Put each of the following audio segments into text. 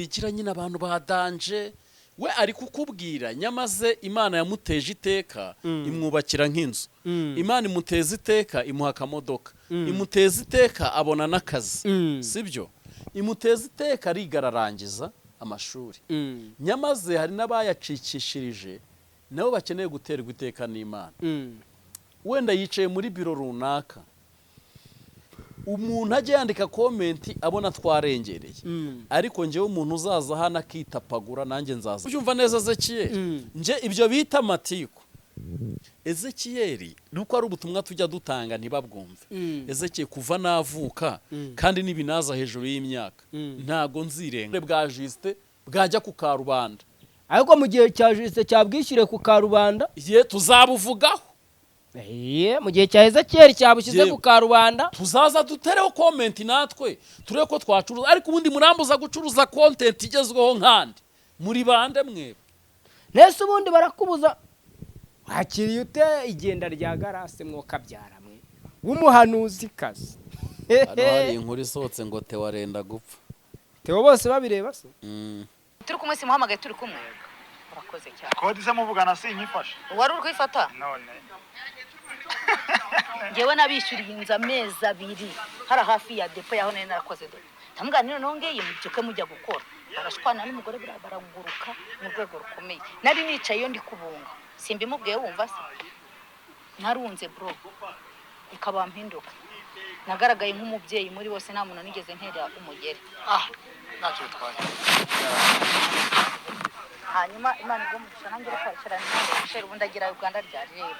igira nyine abantu badanje we ari kukubwira nyamaze Imana yamuteje iteka imwubakira nk'inzu. Imana imuteza iteka imuha akamodoka. Imuteza iteka abona n'akazi. Sibyo? Imuteza iteka arigararangiza amashuri. Nyamaze hari n'abayacikishirije nabo bakeneye guterwa iteka n'Imana. Wenda yicaye muri biro runaka. Umuntu ajya yandika komenti abona twarengereye. Ariko njewe umuntu uzaza hano akitapagura nanjye nzaza. Ubyumva neza Ezekiyeli? Nje ibyo bita matiko. Ezekiyeli nuko ari ubutumwa tujya dutanga ntibabwumve. Ezekiyeli kuva navuka kandi nibinaza hejuru y'imyaka ntago nzirenga bwa Juste bwajya ku Karubanda. Ariko mu gihe cya Juste cyabwishyire ku Karubanda ye tuzabuvugaho. Mu gihe cya Ezekiyeli cyabushyize ku Karubanda tuzaza dutereho comment natwe turebe ko twacuruza. Ariko ubundi murambuza gucuruza content igezweho nkandi muri bande mwebwe. Nese ubundi barakubuza hakiriye ute igenda rya Garase mwokabyara mwe w'umuhanuzi kazi. Hano hari inkuru isohotse ngo Theo arenda gupfa. Theo bose babireba se? Turi kumwe simuhamagaye turi kumwe. Urakoze cyane. Kodi se muvugana sinyifashe. Wari uri kwifata? None. Ngewe nabishyuriye inzu amezi 2 hari hafi ya depo yaho nene narakoze do. Tamganiro nongeye mubyuke mujya gukora. Barashwana n'umugore baraguruka mu rwego rukomeye. Nari nicaye yo ndi kubunga. Simbimubwiye wumva se. Narunze bro. Ikaba mpinduka. Nagaragaye nk'umubyeyi muri bose nta muntu nigeze ntera umugere. Ntacyo twaye. Hanyuma Imana igomudusha nanjye reka n'isheri ubundi agira Uganda rya rero.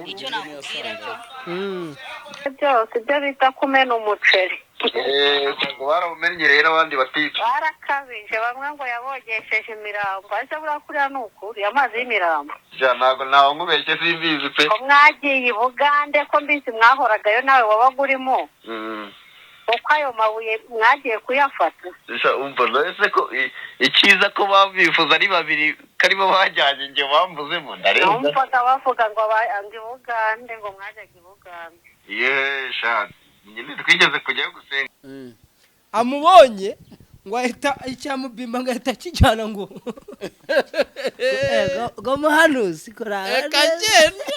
Icyo nakubwira byose byo bita kumena umuceri. Ngo barabumenye rero abandi batitse. Barakabije bamwe ngo yabogesheje imirambo. Ase burakuriya n'ukuri amazi y'imirambo. Ntago nkubeshye simbizi pe. Mwagiye i Bugande ko mbizi mwahoragayo nawe wabaga urimo. Uko ayo mabuye mwagiye kuyafata. Umva nese ko ikiza ko babifuza ari babiri karimo bajyanye nge bambuzemo ndareba. Umvaga bavuga ngo andi Bugande ngo mwajyaga i Bugande. Yesha nyine twigeze kujya gusenga. Amubonye ngo ahita icyamubimba ngo ahita kijyana ngo ngo muhanuzi korara Kagenda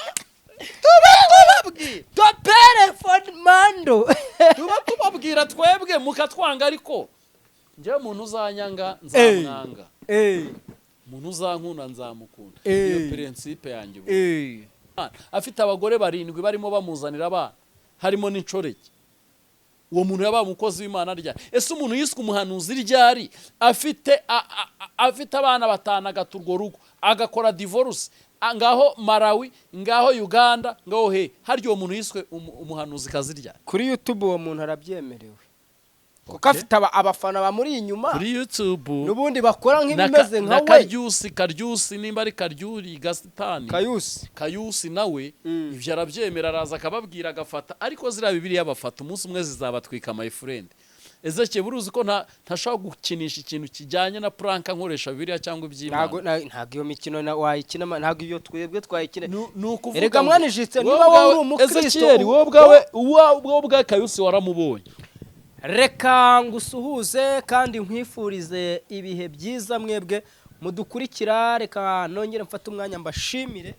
telefone mando tuba tubabwira twebwe mukatwanga ariko nje umuntu uzanyanga nzamwanga. Umuntu uzankunda nzamukunda. Iyo principe yanjye afite abagore 7 barimo bamuzanira abana harimo n'incoreke. Uwo muntu yabaye umukozi w'Imana rya. Ese umuntu yiswe umuhanuzi ryari afite abana 5 agaturwo rugo agakora divorce ngaho Malawi ngaho Uganda ngaho haryo uwo muntu yiswe umuhanuzi kazirya. Kuri YouTube uwo muntu arabyemerewe kuko afite abafana bamuri inyuma kuri YouTube nubundi bakora nk'ibimeze nka we. Karyusi nimba ari Karyuri Gasitani Kayusi nawe ivyo arabyemera araza akababwira agafata. Ariko zira Bibiliya yabafata umunsi umwe zizabatwika my friend. Ezekiyeli buruzi ko ntashaka gukinisha ikintu kijyanye na prank nkoresha Bibiliya cyangwa iby'Imana. Ntago iyo mikino wayikina ntago iyo twebwe twayikina. Erega mwanijitse niba wowe umukristo Ezekiyeli wowe ubwawe Kayusi waramubonye. Reka ngusuhuze kandi nkwifurize ibihe byiza mwebwe mudukurikira. Reka nongere mfate umwanya mbashimire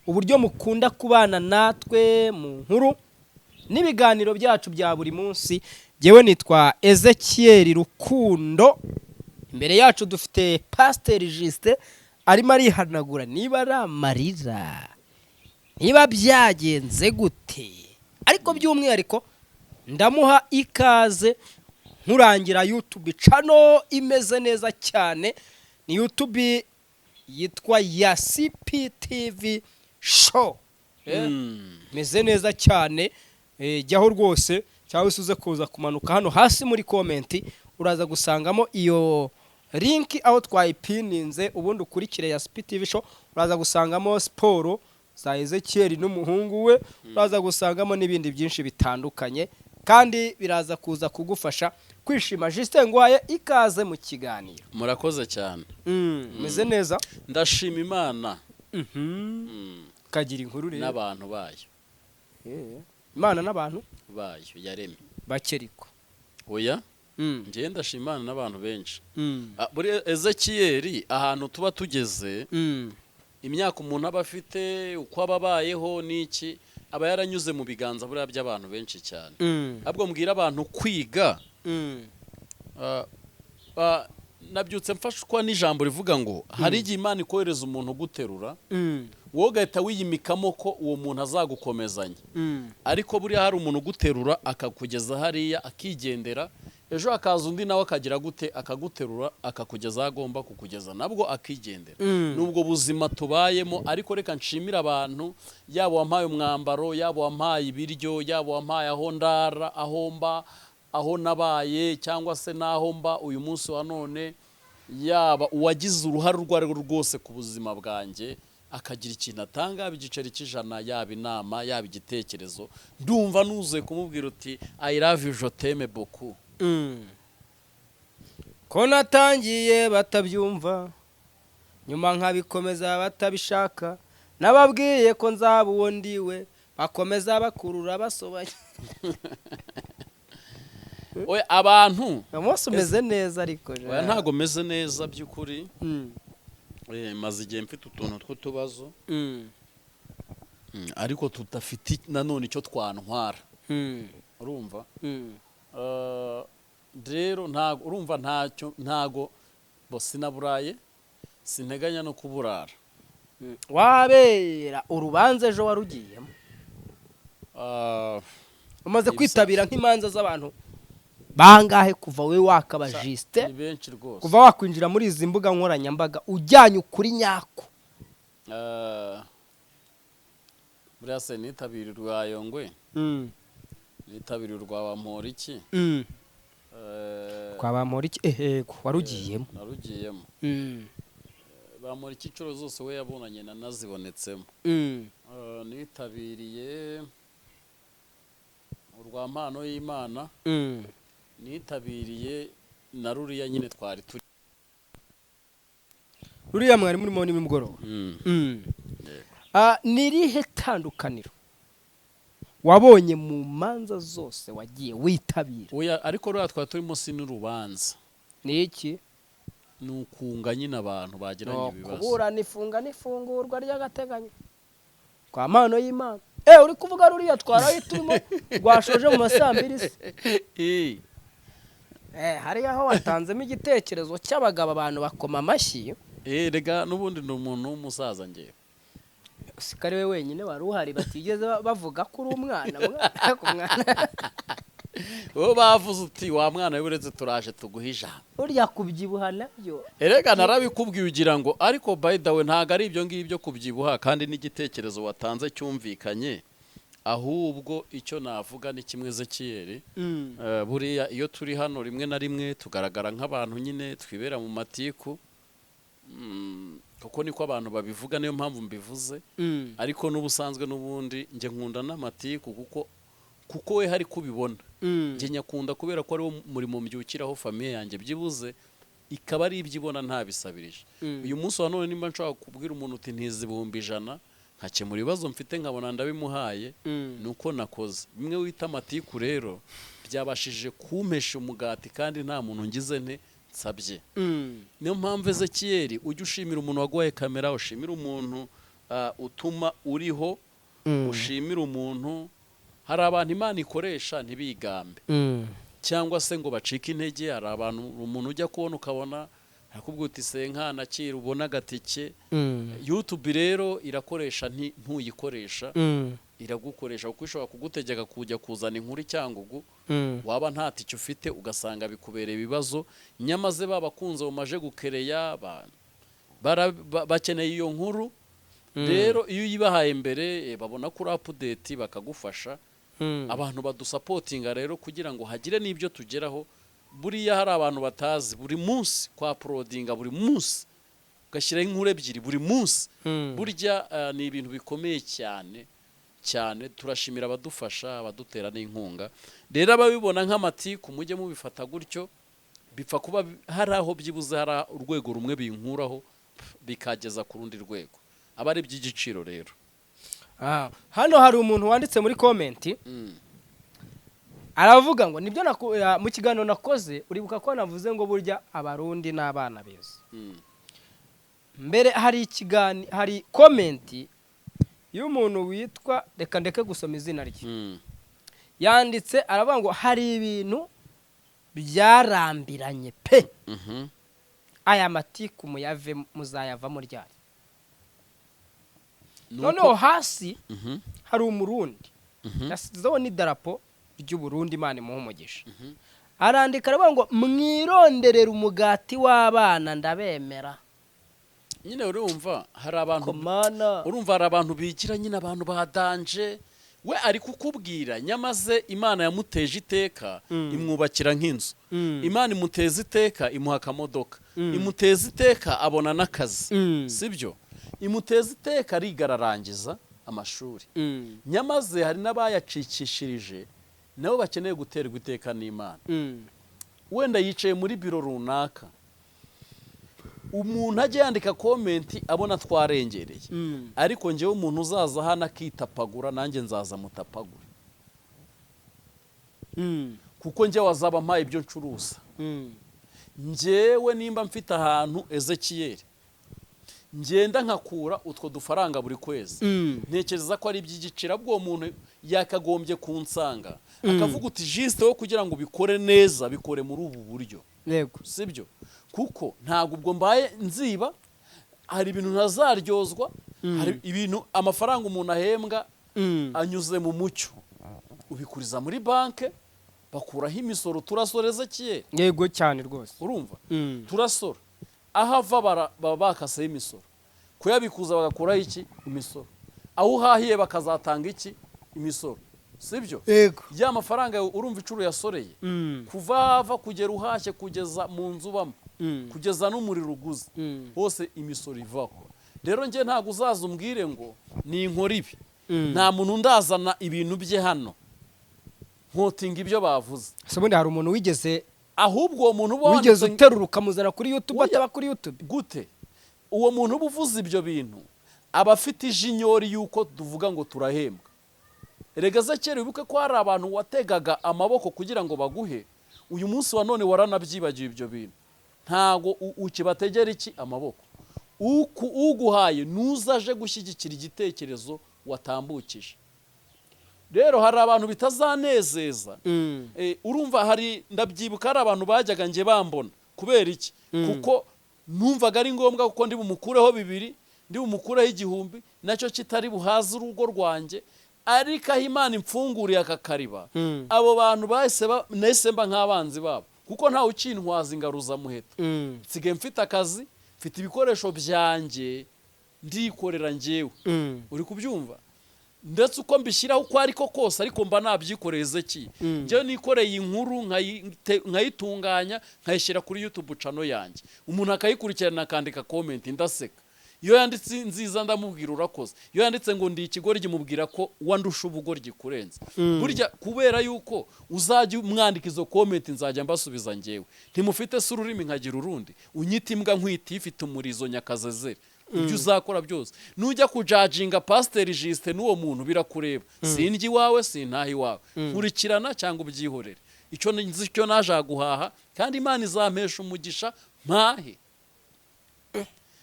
uburyo mukunda kubana natwe mu nkuru n'ibiganiro byacu bya buri munsi. Jewe nitwa Ezekiyeli Rukundo. Imbere yacu dufite Pastor Juste arimo arihanagura niba ari amarira niba byagenze gute. Ariko by'umwihariko ndamuha ikaze nkurangira YouTube channel imeze neza cyane. Ni YouTube yitwa ya CPTV show. Meze neza cyane. Jyaho rwose cyangwa usuze kuza kumanuka hano hasi muri comment uraza gusangamo iyo link aho twayipininze ubundi ukurikire ya CPTV show. Uraza gusangamo sport za Ezekiyeli n'umuhungu we. Uraza gusangamo n'ibindi byinshi bitandukanye kandi biraza kuza kugufasha kwishima. Juste ngwaye ikaze mu kiganiro. Murakoze cyane. Meze neza ndashima Imana. Kagira inkuru rero n'abantu bayo. Imana n'abantu bayo yaremye bakeriko. Oya njye ndashimana n'abantu benshi buri Ezekiyeli ahantu tuba tugeze imyaka umuntu aba afite uko ababayeho n'iki aba yaranyuze mu biganza buriya by'abantu benshi cyane ahubwo mbwira abantu kwiga nabyutse mfashwa n'ijambo rivuga ngo hari igihe Imana ikohereza umuntu guterura wowe ugahita wiyimikamo ko uwo muntu azagukomezanya ariko buriya hari umuntu uguterura akakugeza hariya akigendera ejo hakaza undi nawe akagira gute akaguterura akakugeza aho agomba kukugeza nabwo akigendera nubwo buzima tubayemo ariko reka nshimira abantu yaba wampaye umwambaro yaba wampaye ibiryo yaba wampaye aho ndara aho mba aho nabaye cyangwa se naho mba uyu munsi wa none yaba uwagize uruhare urwo ari rwo rwose ku buzima bwanjye akagira ikintu atanga yaba igiceri cy'ijana yaba inama yaba igitekerezo ndumva nuzuye kumubwira uti I love you je t'aime beaucoup ko natangiye batabyumva nyuma nkabikomeza batabishaka nababwiye ko nzaba uwo ndiwe bakomeza bakurura basobanya oya abantu umunsi umeze neza ariko oya ntago meze neza by'ukuri maze igihe mfite utuntu tw'utubazo ariko tudafite nanone icyo twantwara urumva rero ntago urumva ntago sinaburaye sinteganya no kuburara wabera urubanza ejo warugiyemo umaze kwitabira nk'imanza z'abantu bangahe kuva we wakaba Justin ni benshi rwose kuva wakwinjira muri izi mbuga nkoranyambaga ujyanye ukuri nyako buriya se nitabira urwa Yongwe nitabira urwa Bamporiki kwa Bamporiki warugiyemo narugiyemo Bamporiki inshuro zose we yabonanye nazibonetsemo nitabiriye urwa Mpano y'Imana nitabiriye na ruriya nyine twari turi ruriya mwari murimo nimugoroba nirihe tandukaniro wabonye mu manza zose wagiye witabira oya ariko ruriya twari turimo si n'urubanza ni iki ni ukunga nyine abantu bagiranye ibibazo kuburana ifunga n'ifungurwa ry'agateganyo kwa Mpano y'Imana uri kuvuga ruriya twaraye turimo rwashoje mu masambiri se hariya aho watanzemo igitekerezo cy'abagabo abantu bakoma amashyi rega n'ubundi ni umuntu w'umusaza ngewe sikari we wenyine wari uhari batigeze bavuga ko uri umwana wowe bavuze uti wa mwana we uretse turaje tuguha ijambo urya kubyibuha nabyo erega narabikubwiye ugira ngo ariko by the way ntago ari ibyo ngibyo kubyibuha kandi n'igitekerezo watanze cyumvikanye ahubwo icyo navuga ni kimwe Ezekiyeli buriya iyo turi hano rimwe na rimwe tugaragara nk'abantu nyine twibera mu matiku kuko niko abantu babivuga niyo mpamvu mbivuze ariko n'ubusanzwe n'ubundi njye nkunda n'amatiku kuko we hari kubibona njye nyakunda kubera ko ari wo murimo mbyukiraho famiye yanjye byibuze ikaba ari ibyibona ntabisabirije uyu munsi wa none nimba nshobora kubwira umuntu uti ntizi ibihumbi 100 nkakemura ibibazo mfite nkabona ndabimuhaye nuko nakoze bimwe wita amatiku rero byabashije kumpesha umugati kandi nta muntu ngize nte nsabye niyo mpamvu Ezekiyeli ujye ushimira umuntu waguhaye kamera ushimira umuntu utuma uriho ushimira umuntu hari abantu Imana ikoresha ntibigambe cyangwa se ngo bacike intege hari abantu umuntu ujya kubona ukabona akubwira uti senkana kira ubona agatike YouTube rero irakoresha ntuyikoresha iragukoresha kuko ishobora kugutegeka kujya kuzana inkuru Cyangugu waba nta tike ufite ugasanga bikubereye ibibazo nyamaze babakunze umaje gukereya bakeneye iyo nkuru rero iyo uyibahaye mbere babona kuri update bakagufasha abantu badusapotinga rero kugira ngo hagire n'ibyo tugeraho buriya hari abantu batazi buri munsi kwa uploadinga buri munsi ugashyiraho inkuru ebyiri buri munsi burya ni ibintu bikomeye cyane turashimira abadufasha abadutera n'inkunga rero ababibona nk'amatiku mujye mubifata gutyo bipfa kuba hari aho byibuze hari urwego rumwe binkuraho bikageza ku rundi rwego aba ari iby'igiciro rero hano hari umuntu wanditse muri komenti aravuga ngo nibyo mu kiganiro nakoze uribuka ko navuze ngo burya abarundi n'abana beza. Mbere hari komenti y'umuntu witwa reka ndeke gusoma izina rye. Yanditse aravuga ngo hari ibintu byarambiranye pe. Aya matiku muyave muzayavamo ryari. Noneho hasi hari umurundi yasizeho n'idarapo ry'Uburundi Imana imuhe umugisha. Arandika aravuga ngo mwironderera umugati w'abana ndabemera. Nyine urumva hari abantu bigira nyine abantu badanje we ari kukubwira nyamaze Imana yamuteje iteka imwubakira nk'inzu. Imana imuteza iteka imuha akamodoka. Imuteza iteka abona n'akazi. Sibyo? Imuteza iteka arigararangiza amashuri. Nyamaze hari n'abayacikishirije nabo bakeneye guterwa iteka n'Imana. Wenda yicaye muri biro runaka. Umuntu ajya yandika komenti abona twarengereye. Ariko njyewe umuntu uzaza hano akitapagura nanjye nzaza mutapagura. Kuko njye wazaba mpaye ibyo ncuruza. Njyewe nimba mfite ahantu Ezekiyeli ngenda nkakura utwo dufaranga buri kwezi. Ntekereza ko ari iby'igiciro bwo muntu yakagombye kunsanga akavuga uti juste wo kugira ngo bikore neza bikore muri ubu buryo. Yego. Sibyo? Kuko ntago ubwo mbaye nziba hari ibintu ntazaryozwa hari ibintu amafaranga umuntu ahembwa anyuze mu mucyo ubikuriza muri banke bakuraho imisoro turasoreze kiye. Yego cyane rwose. Urumva? Turasora ahava baba bakaseho imisoro kuyabikuza bagakuraho iki imisoro aho uhahiye bakazatanga iki imisoro. Sibyo? Yego. Ya mafaranga urumva icuru yasoreye kuvava kugera uhashye kugeza mu nzu bamo kugeza n'umuriro uguze hose imisoro ivaho. Rero nge ntago uzaza umbwire ngo ni inkora ibi. Nta muntu ndazana ibintu bye hano nkotinga ibyo bavuze. Se bundi hari umuntu wigeze ahubwo uwo muntu wigeze uteruruka muzana kuri YouTube ataba kuri YouTube. Gute? Uwo muntu ubuvuze ibyo bintu aba afite ijinyori yuko tuvuga ngo turahembwa. Erega Zekeri wibuke ko hari abantu wategaga amaboko kugira ngo baguhe. Uyu munsi wa none waranabyibagiye ibyo bintu. Ntago ukibategera iki amaboko. Uguhaye nuzaje gushyigikira igitekerezo watambukije. Rero hari abantu bitazanezeza. Urumva hari ndabyibuka hari abantu bajyaga nge bambona kubera iki? Kuko numvaga ari ngombwa kuko ndi bumukureho 2 ndi bumukureho 1000 nacyo kitari buhaza urugo rwanjye. Ariko Imana imfunguriye akakariba abo bantu bahise nese mba nk'abanzi babo kuko nta ukintwaza ingaruza muheta. Nsigaye mfite akazi mfite ibikoresho byanjye ndikorera njyewe. Uri kubyumva? Ndetse uko mbishyiraho uko ariko kose ariko mba nabyikoreze ki njye nikoreye inkuru nkayitunganya nkayishyira kuri YouTube channel yanjye umuntu akayikurikirana akandika comment ndaseka. Iyo yanditse nziza ndamubwira urakoze. Iyo yanditse ngo ndi ikigoryi mubwira ko wandusha ubugoryi kurenza. Burya kubera yuko uzajya umwandika izo comment nzajya mbasubiza njyewe. Ntimufite se ururimi nkagira urundi. Unyita imbwa nkwita ifite umurizo nyakazezere. Ibyo uzakora byose. Nujya kujajinga Pastor Juste n'uwo muntu birakureba. Sindyi wawe sintahi wawe. Nkurikirana cyangwa ubyihorere. Icyo nzi cyo naje guhaha kandi Imana izampesha umugisha mpahe.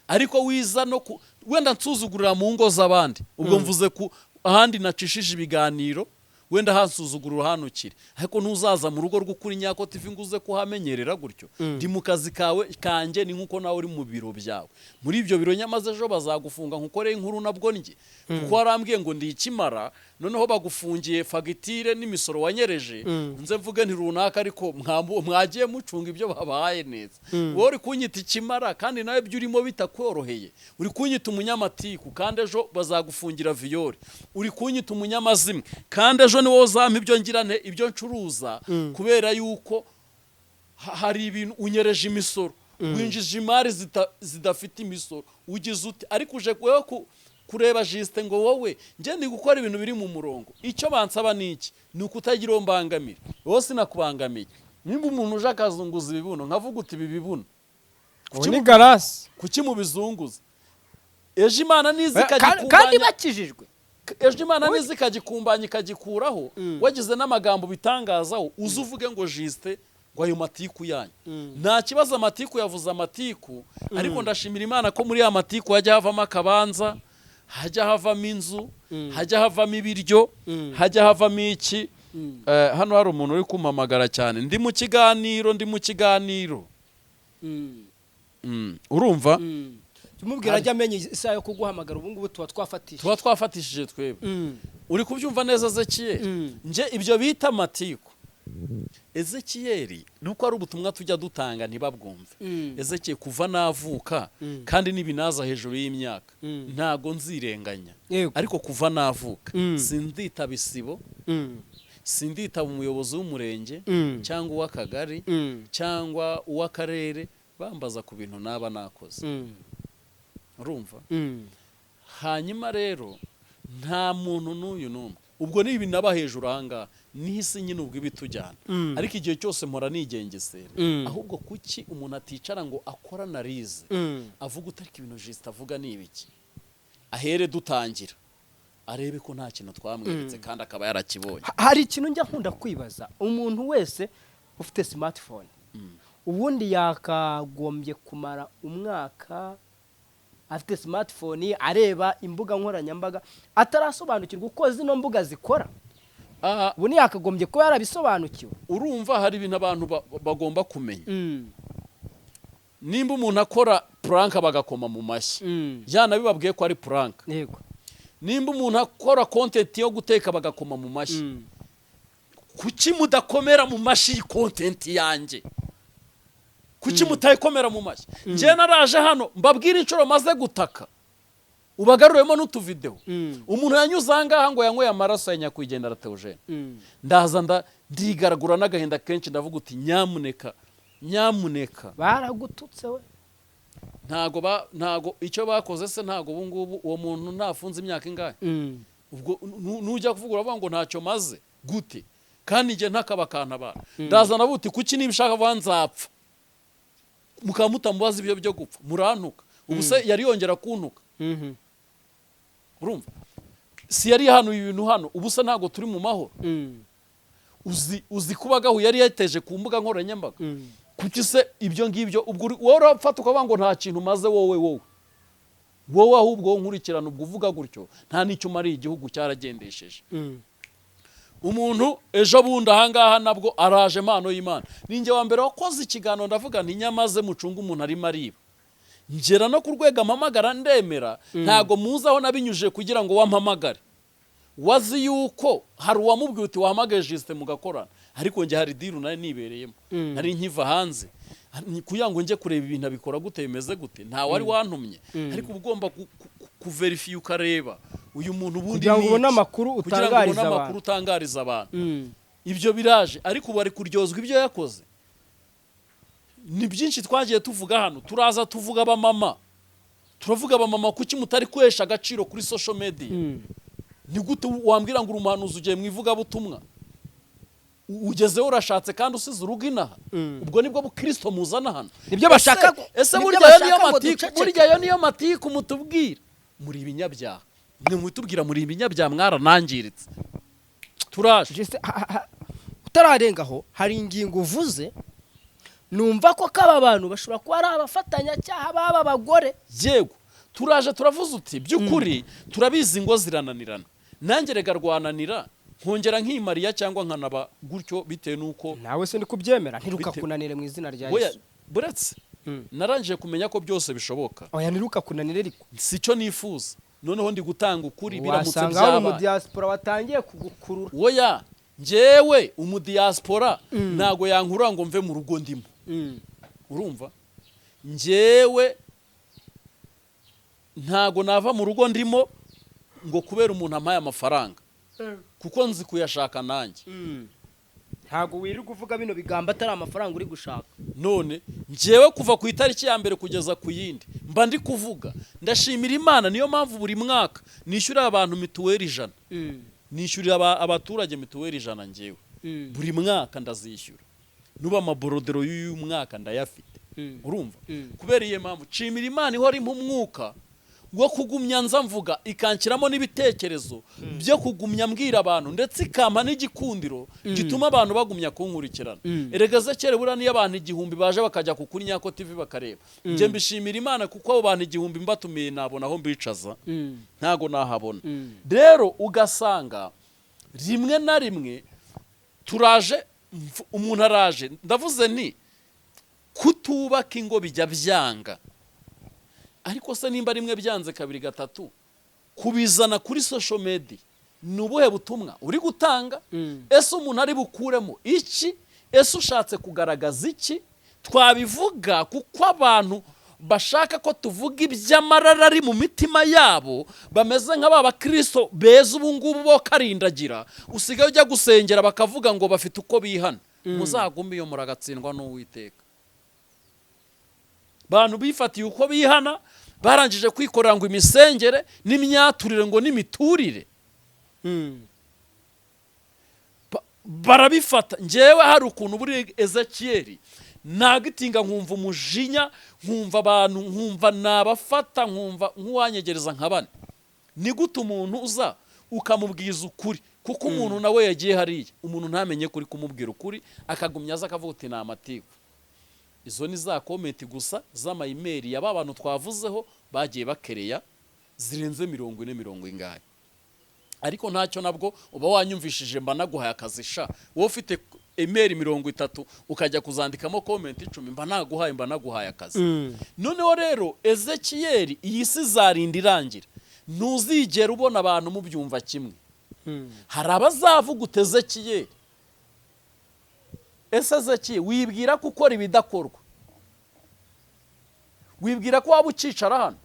Ariko wiza no wenda nsuzugurira mu ngo z'abandi ubwo mvuze ku ahandi nacishije ibiganiro wenda hansuzugurura hanukire ariko ntuzaza mu rugo rw'ukuri Nyako TV nguze kuhamenyerera gutyo. Ndi mu kazi kawe kanjye ni nkuko nawe uri mu biro byawe. Muri ibyo biro nyamaze ejo bazagufunga nkukoreye inkuru nabwo njye kuko warambwiye ngo ndi ikimara noneho bagufungiye fagitire n'imisoro wanyereje nze mvuge nti runaka ariko mwagiye mucunga ibyo babahaye neza. Wowe uri kunyita ikimara kandi nawe byo urimo bitakoroheye. Uri kunyita umunyamatiku kandi ejo bazagufungira viole. Uri kunyita umunyamazimwe kandi ejo ni wowe uzampa ibyo ngirane ibyo ncuruza kubera yuko hari ibintu unyereje imisoro winjije imari zidafite imisoro ugize uti ariko uje kureba Juste ngo wowe nje ndi gukora ibintu biri mu murongo. Icyo bansaba niki ni ukutagira uwo mbangamira. Wowe sinakubangamiye. Nimba umuntu uje akazunguza ibibuno nkavuga uti ibi bibuno ni garasi kuki mu bizunguza ejo Imana nizikajya kandi bakijijwe ejo Imana nizi ikagikumbanya ikagikuraho wagize n'amagambo bitangazaho uzuvuge ngo Justin ngo ayo matiku yanyu nta kibazo amatiku yavuze amatiku ariko ndashimira Imana ko muri ya matiku hajya havamo akabanza hajya havamo inzu hajya havamo ibiryo hajya havamo iki hano hari umuntu uri kumpamagara cyane ndi mu kiganiro urumva tumubwira ajya amenya isaha yo kuguhamagara ubu ngubu tuba twafatishije twebwe uri kubyumva neza Ezekiel nje ibyo bita amatiku Ezekiel nuko ari ubutumwa tujya dutanga ntibabwumve Ezekiel kuva navuka kandi nibinaza hejuru y'imyaka ntago nzirenganya ariko kuva navuka sindita bisibo sindita umuyobozi w'umurenge cyangwa uw'akagari cyangwa uw'akarere bambaza ku bintu naba nakoze urumva hanyuma rero nta muntu n'uyu n'umwe ubwo ni ibintu aba hejuru ahangaha n'isi nyine ubwo ibitujyana ariko igihe cyose mpora nigengesera ahubwo kuki umuntu aticara ngo akora analize avuga utariko ibintu Justin avuga ni ibiki ahere dutangira arebe ko nta kintu twamweretse kandi akaba yarakibonye hari ikintu njya nkunda kwibaza umuntu wese ufite smartphone ubundi yakagombye kumara umwaka afite smartphone areba imbuga nkoranyambaga atarasobanukirwa uko zino mbuga zikora ubu ni yakagombye kuba yarabisobanukiwe urumva hari ibintu abantu bagomba kumenya nimba umuntu akora prank bagakoma mu mashyi yanabibabwiye ko ari prank yego nimba umuntu akora content yo guteka bagakoma mu mashyi kuki mudakomera mu mashyi content yanjye kuki mutayikomera mu mashyi nje naraje hano mbabwira incuro maze gutaka ubagaruremo n'utuvideo umuntu yanyuzanga ngo yanyweye amaraso ya nyakwigendera Theogene ndaza ndigaragura n'agahinda kenshi ndavuga uti nyamuneka baragututse we ntago icyo bakoze se ntago ubu ngubu uwo muntu nafunze imyaka ingahe ubwo nujya kuvuga uravuga ngo ntacyo maze gute kandi nge ntakabakana bara ndaza nabuti kuki nibishaka vanzapfa mukamutambaza ibyo byo gupfa murantuka ubu se yari yongera kuntuka urumva si yari hano ibintu hano ubu se ntago turi mu mahoro uzi kubagaho yari yateje ku mbuga nkoranyambaga kuki se ibyo ngibyo ubwo wowe urafata ukavuga ngo nta kintu maze wowe ahubwo nkurikirana ubwo uvuga gutyo nta n'icyo umariye igihugu cyaragendesheje umuntu ejo bundi ahangaha nabwo araje impano y'Imana ninjye wa mbere wakoze ikiganiro ndavuga nti nyamaze mucunga umuntu arimo ariba ngera no kurwega amamagara ndemera ntago muzaho nabinyuje kugira ngo wampamagare wazi yuko hari uwamubwiye uti wahamagaye Justin mugakorana ariko nge hari diru nari nibereyemo nari nkiva hanze kugira ngo nje kureba ibintu abikora gute bimeze gute nta wari wantumye ariko ugomba kuverify ukareba uyu muntu ubundi kugira ngo ubone amakuru utangariza abantu ibyo biraje ariko bari kuryozwa ibyo yakoze ni byinshi twagiye tuvuga hano turaza tuvuga abamama turavuga abamama kuki mutari kwesha agaciro kuri social media ni gute wambwira ngo urumuhanuzi ugiye mwivuga butumwa ugezeho urashatse kandi usize urugo inaha ubwo nibwo bukristo muzana hano nibyo bashaka ese burya niyo matiku mutubwira muri ibinyabyaha mwe mutubwira muri ibinyabyaha mwaranangiritse turaje utararengaho hari ingingo uvuze numva ko kaba abantu bashobora kuba ari abafatanyacyaha baba abagore yego turaje turavuze uti by'ukuri turabizi ngo zirananirana nanjye rega rwananira nkongera nk'imariya cyangwa nkanaba gutyo bitewe nuko nawe se ndi kubyemera ntiruka kunanire mu izina rya Yesu buretse narangije kumenya ko byose bishoboka oya ntiruka kunanire ariko sico nifuza noneho ndi gutanga ukuri biramutse byaba wasanga mu diaspora watangiye kugukurura oya njewe umu diaspora nago yankura ngo mve mu rugo ndimo urumva njewe ntago nava mu rugo ndimo ngo kubera umuntu amaye amafaranga kuko nzi kuyashaka nanjye ntago wirirwa uvuga bino bigamba atari amafaranga uri gushaka none njewe kuva ku itariki ya mbere kugeza ku yindi mba ndi kuvuga ndashimira Imana niyo mpamvu buri mwaka nishyura abantu mituweli 100 nishyurira abaturage mituweli 100 njewe buri mwaka ndazishyura nuba amaborodero y'uyu mwaka ndayafite urumva kubera iyo mpamvu nshimira Imana ihora impa umwuka wo kugumya nza mvuga ikankiramo n'ibitekerezo byo kugumya mbwira abantu ndetse ikampa n'igikundiro gituma abantu bagumya kunkurikirana. Erega Zekere bura niyo abantu 1000 baje bakajya kukuri Nyako TV bakareba. Nje mbishimira Imana kuko abo bantu 1000 mbatumiye nabona aho mbicaza ntago nahabona. Rero ugasanga rimwe na rimwe turaje umuntu araje ndavuze nti kutubaka ingo bijya byanga, ariko se nimba rimwe byanze kabiri gatatu kubizana kuri social media nubuhe butumwa uri gutanga? Ese umuntu ari bukuremo iki? Ese ushatse kugaragaza iki? Twabivuga kuko abantu bashaka ko tuvuga iby'amarara ari mu mitima yabo, bameze nk'aba Kristo beza ubu ngubu bo karindagira, usigaye ujya gusengera bakavuga ngo bafite uko bihana. Muzagume iyo muragatsindwa n'Uwiteka. Bantu bifatiye uko bihana barangije kwikorera ngo imisengere n'imyaturire ngo n'imiturire. Barabifata. Njewe hari ukuntu buri Ezekiel nagitinga nkumva umujinya, nkumva abantu, nkumva nabafata, nkumva nk'uwanyegereza nkabane. Ni gute umuntu uza ukamubwiza ukuri? Kuko umuntu nawe yagiye hariya, umuntu ntamenye kuri kumubwira ukuri, akagumya aza akavuga uti ni amatiku. Izo ni za comment gusa z'ama email yaba abantu twavuzeho bagiye bakereya zirenze 40 ingahe. Ariko ntacyo nabwo uba wanyumvishije mba naguhaye akazi sha. Wowe ufite email 30 ukajya kuzandikamo comment 10 mba naguhaye akazi. Noneho rero Ezekiel iyi si zarinda irangira. Ntuzigera ubona abantu mu byumva kimwe. Hari abazavuga Ezekiel. Ese Ezekiel wibwira ko ukora ibidakorwa? Wibwira ko waba ucicara hano?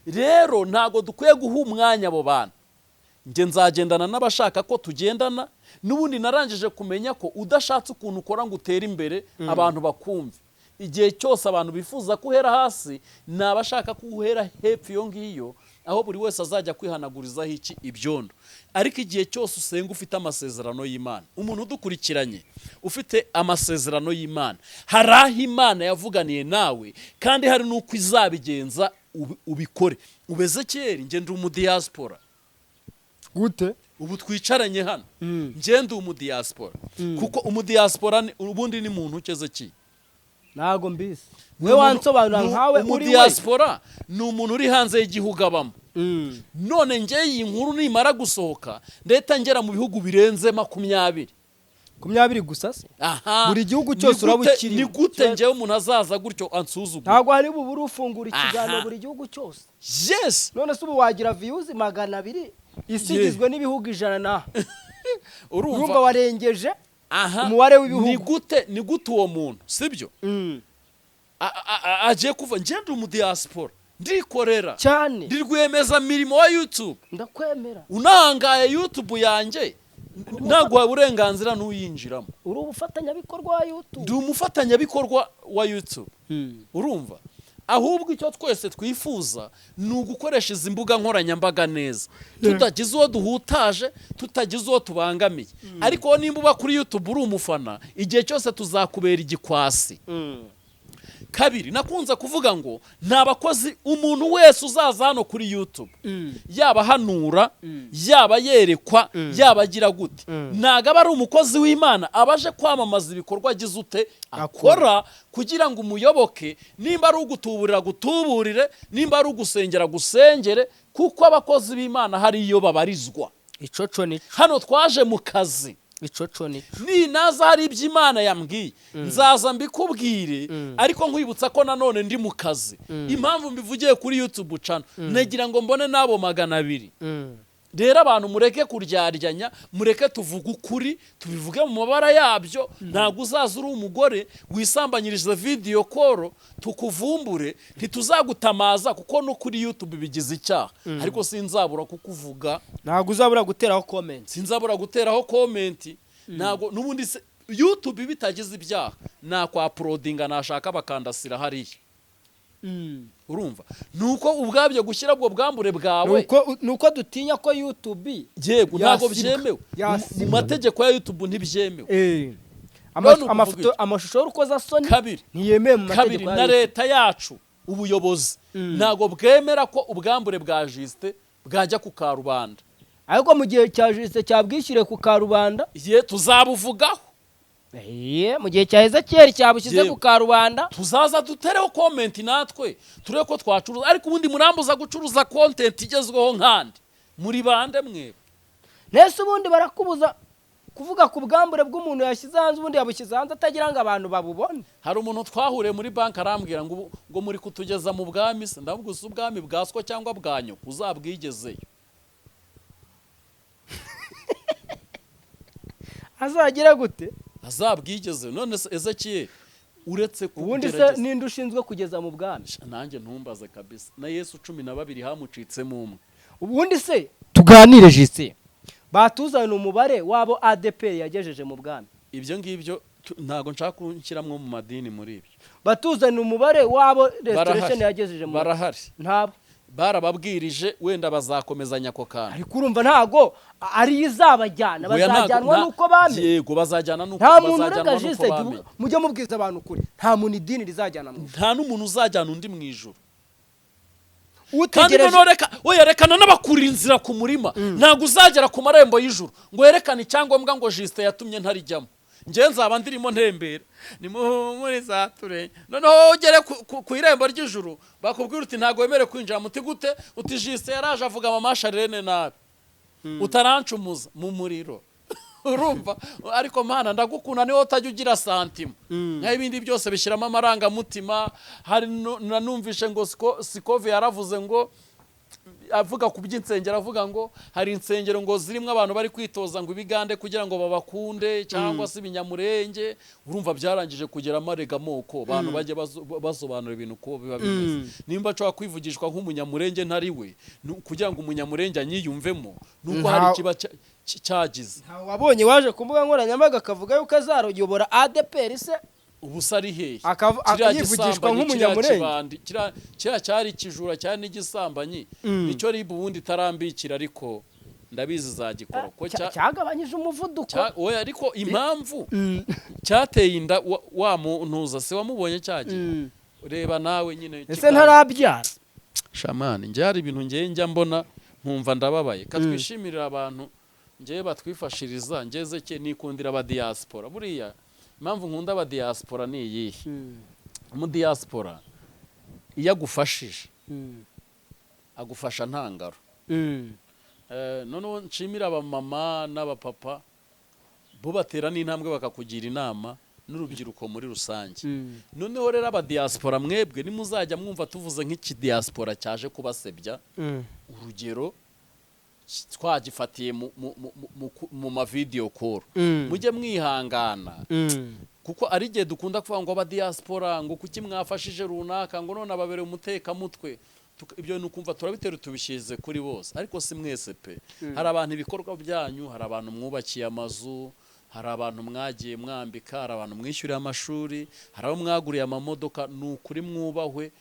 Rero ntago dukwiye guha umwanya abo bantu. Nge nzagendana n'abashaka ko tugendana, n'ubundi narangije kumenya ko udashatse ukuntu ukora ngo utere imbere abantu bakumve. Igihe cyose abantu bifuza kuhera hasi nabashaka kuhera hepfo iyo ngiyo, aho buri wese azajya kwihanagurizaho iki ibyondo. Ariko igihe cyose usenga ufite amasezerano y'Imana, umuntu udukurikiranye ufite amasezerano y'Imana, hari aho Imana yavuganiye nawe kandi hari nuko izabigenza ubikore. Ezekiel nge ndi umudiaspora. Gute? Ubu twicaranye hano nge ndi umudiaspora. Kuko umudiaspora ubundi ni muntu ukeze ki? Nago mbisi. We wansobanura nkawe uri we. Umudiaspora ni umuntu uri hanze y'igihugu abamo. None nge iyi nkuru nimara gusohoka ndeta ngera mu bihugu birenze 20 gusa se. Buri gihugu cyose urabukiri. Ni gute ngewe umuntu azaza gutyo ansuzugura? Ntago hari buburi ufungura ikiganiro buri gihugu cyose. Yes. None se ubu wagira views 200 isigizwe n'ibihugu 100 na. Urumva warengeje umubare w'ibihugu. Ni gute uwo muntu sibyo? Aje kuva ngende umudiaspora ndikorera cyane, ndirwemeza mirimo wa YouTube. Ndakwemera. Unangaye YouTube yanjye nagwa uburenganzira n'uyinjiramo. Uri ubufatanyabikorwa wa YouTube. Ndi umufatanyabikorwa wa YouTube. Urumva? Ahubwo icyo twese twifuza ni ugukoresha izi mbuga nkoranyambaga neza, tutagize uwo duhutaje, tutagize uwo tubangamiye. Ariko nimba uba kuri YouTube uri umufana, igihe cyose tuzakubera igikwasi. Kabiri, nakunze kuvuga ngo nta bakozi, umuntu wese uzaza hano kuri YouTube yaba hanura, yaba yerekwa, yaba agira gute, ntago ari umukozi w'Imana abaje kwamamaza ibikorwa agize ute akora kugira ngo umuyoboke. Nimba ari ugutuburira gutuburire, nimba ari ugusengera gusengere, kuko abakozi b'Imana hari iyo babarizwa. Icoco ni hano twaje mu kazi. Icoco ni ni naza hari iby'Imana yambwiye nzaza mbikubwire, ariko nkwibutsa ko nanone ndi mu kazi. Impamvu mbivugiye kuri YouTube channel nagira ngo mbone nabo 200. Rero abantu mureke kuryaryanya, mureke tuvuga ukuri, tubivuge mu mabara yabyo. Ntago uzaza uri umugore wisambanyiriza video call tukuvumbure, ntituzagutamaza kuko no kuri YouTube bigize icyaha. Ariko sinzabura kukuvuga, ntago uzabura guteraho comment, sinzabura guteraho comment. Ntago nubundi YouTube bitagize ibyaha nakwa uploadinga nashaka bakandasira hariya. Urumva? Nuko ubwabyo gushyira bwo bwambure bwawe. Nuko dutinya ko YouTube yego ntago byemewe. Mu mategeko ya YouTube ntibyemewe. Amashusho y'urukoza soni kabiri ntiyemeye mu mategeko. Kabiri na leta yacu ubuyobozi ntago bwemera ko ubwambure bwa Justin bwajya ku karubanda, ariko mu gihe cya Justin cyabwishyire ku karubanda ye tuzabuvugaho. mu gihe cya Ezekiel cyabushyize ku karubanda tuzaza dutereho comment natwe turebe ko twacuruza, ariko ubundi murambuza gucuruza content igezweho nkandi muri bande mwebwe. nese ubundi barakubuza kuvuga ku bwambure bw'umuntu yashyize hanze, ubundi yabushyize hanze atagira ngo abantu babubone. Hari umuntu twahuriye muri banki arambwira ngo muri kutugeza mu bwami se, ndavuga uzi ubwami bwaswa cyangwa bwanyo uzabwigezeyo. azagira gute? azabwigezeyo. None se Ezekiel uretse ubundi se ninde ushinzwe kugeza mu bwami? Nanjye ntumbaze kabisa, na Yesu 12 hamucitsemo umwe. Ubundi se tuganire Justin, batuzana umubare wabo ADPR yagejeje mu bwami. Ibyo ngibyo ntago nshaka kunshiramwe mu madini muri ibyo. Batuzana umubare wabo restoration yagejeje mu barahari. Ntabo barababwirije wenda bazakomezanya ko kana. Ariko urumva ntago ari izabajyana, bazajyanwa nuko bame. Yego bazajyana nuko bazajyanwa nuko bame. Mujye mubwiza abantu kuri nta muntu idini rizajyana mu. Nta n'umuntu uzajyana undi mu ijuru. Kandi none yerekana n'abakuri inzira ku murima, ntago uzagera ku marembo y'ijuru ngo yerekane icyangombwa ngo Justin yatumye ntarijyamo. Nje nzaba ndirimo ntembera ni muri zature, noneho ugere ku irembo ry'ijuru bakubwira uti ntago wemere kwinjira, muti gute? Uti Justin yaraje avuga Mamasha Rene nabi, utarancumuza mu muriro. Urumva? Ariko mana ndagukunda niho utajya ugira santima, nk'ibindi byose bishyiramo amaranga mutima. Hari nanumvishe ngo Sikove yaravuze ngo avuga ku by'insengero, avuga ngo hari insengero ngo zirimo abantu bari kwitoza ngo ibigande kugira ngo babakunde cyangwa se ibinyamurenge. Urumva byarangije kugera amarega moko abantu bajye basobanura ibintu ko biba bimeze. Nimba cyo kwivugishwa nk'umunyamurenge ntari we, kugira ngo umunyamurenge anyiyumvemo nuko hari kiba cyagize. Wabonye waje kumbuga nkoranyambaga akavuga yuko azaruyobora ADPR se ubusari hehe akayivugishwa nk'umunyamurenge. Kira cyari kijura cyane n'igisambanyi nicyo ribu ubundi tarambikira, ariko ndabizi zagikora ko cyagabanyije umuvuduko. Oya ariko impamvu cyateye inda wa muntuza se wamubonye cyagiye. Reba nawe nyine ese ntarabyara shamani. Nje hari ibintu ngiye njya mbona nkumva ndababaye. Katwishimirira abantu ngiye batwifashiriza. Ngeze ke nikundira aba diaspora. Buriya impamvu nkunda aba diaspora ni iyihe? Mu diaspora iyo agufashije agufasha ntangaro. None nshimira aba mama n'aba papa bo batera n'intambwe bakakugira inama n'urubyiruko muri rusange. Noneho rero aba diaspora mwebwe nimuzajya mwumva tuvuze nk'iki diaspora cyaje kubasebya, urugero twagifatiye mu ma video call, mujye mwihangana kuko ari gihe dukunda kuvuga ngo aba diaspora ngo kuki mwafashije runaka ngo none ababere umuteka mutwe. Ibyo nukumva turabitera tubishize kuri bose, ariko si mwese pe. Hari abantu ibikorwa byanyu, hari abantu mwubakiye amazu, hari abantu mwagiye mwambika, hari abantu mwishyuriye amashuri, hari abo mwaguriye amamodoka. Nukuri mwubahwe,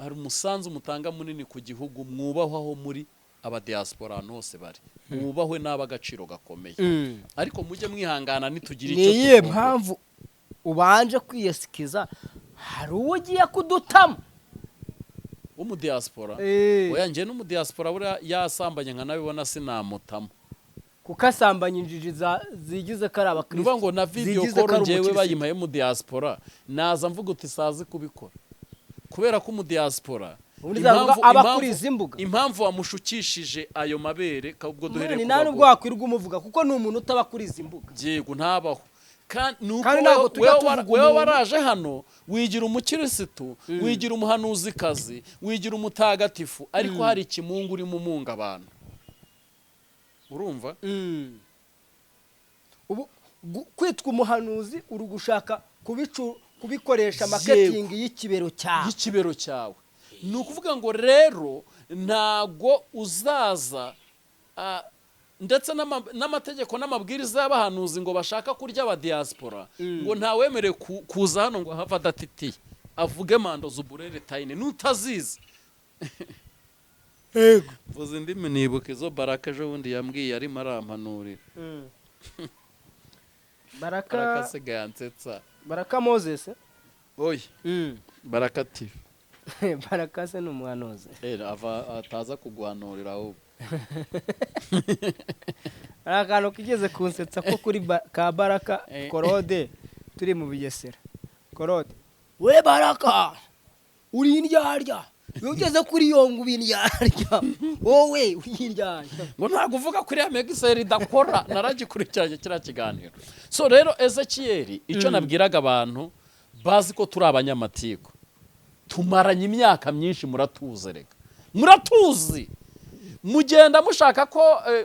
hari umusanzu mutanga munini ku gihugu. Mwubahwaho muri aba diaspora hose bari, mwubahwe n'abagaciro gakomeye. Ariko mujye mwihangana nitugira icyo tuvuga. Niye mpamvu ubanje kwiyesikiza hari ugiye kudutama umu diaspora. Oya nje n'umu diaspora bura yasambanye nka nabibona sinamutama kuko asambanye injiji zigize kari abakristo. Nuvuga ngo na video call njewe bayimaye mu diaspora naza mvuga uti sazi kubikora, kubera ko umu diaspora impamvu wamushukishije ayo mabere kabwo duhere ni nta nubwo wakwirwa umuvuga kuko ni umuntu utaba kuri izi mbuga. Yego ntabaho. Kandi wewe waraje hano wigira umukirisitu, wigira umuhanuzikazi, wigira umutagatifu, ariko hari ikimungu uri mu munga abantu. Urumva? Ubu kwitwa umuhanuzi uri gushaka kubikoresha marketing y'ikibero cyawe. Ni ukuvuga ngo rero ntago uzaza ndetse n'amategeko n'amabwiriza y'abahanuzi ngo bashaka kurya aba diaspora ngo ntawemerewe kuza hano ngo hava adatitiye avuge mando z'uburere tayine nutazizi. Yego vuze indimi nibuka izo Baraka ejo bundi yambwiye arimo arampanurira. Baraka se gansetsa Baraka Moses oya Baraka TV Baraka se ni umuhanuzi. ataza kuguhanurira ahubwo. Hari akantu kigeze kunsetsa ko kuri ka Baraka Korode turi mu Bugesera. Korode, we Baraka uri indyarya, iyo ugeze kuri yo ngo ubindyarya, wowe uri indyarya. Ngo ntabwo uvuga kuri ya Megiseri idakora, naragikurikiranye kiriya kiganiro. So rero Ezekiel, icyo nabwiraga abantu bazi ko turi abanyamatiku, tumaranye imyaka myinshi, muratuze rega, muratuzi, mugenda mushaka ko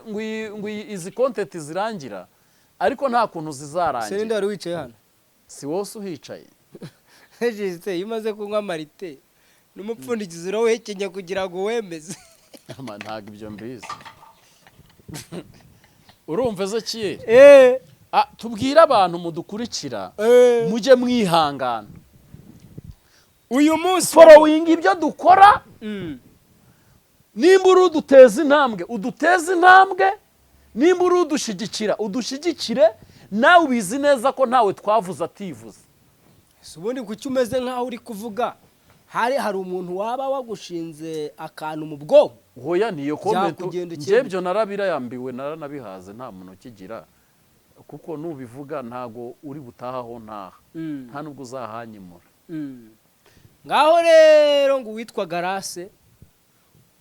ngo izi content zirangira, ariko nta kuntu zizarangira. Serinde wari wicaye hano? Si wose uhicaye. Jise imaze kunywa marite n'umupfundikizo urawehekenya kugira ngo wemeze. Ntabwo ibyo mbizi. Urumva Ezekiel? Tubwire abantu mudukurikira, mujye mwihangana. Uyu munsi following ibyo dukora, nimba uruduteza intambwe uduteze intambwe, nimba urudushyigikira udushyigikire, nawe ubizi neza ko ntawe twavuze ativuze. Ubundi kuki umeze nk'aho uri kuvuga hari umuntu waba wagushinze akantu mu bwonko? Hoya niyo comment njebyo narabirayambiwe, naranabihaze, nta muntu ukigira, kuko nubivuga ntago uri butahaho ntaha, nta nubwo uzahanyimura. Ngaho rero ngo witwa Garase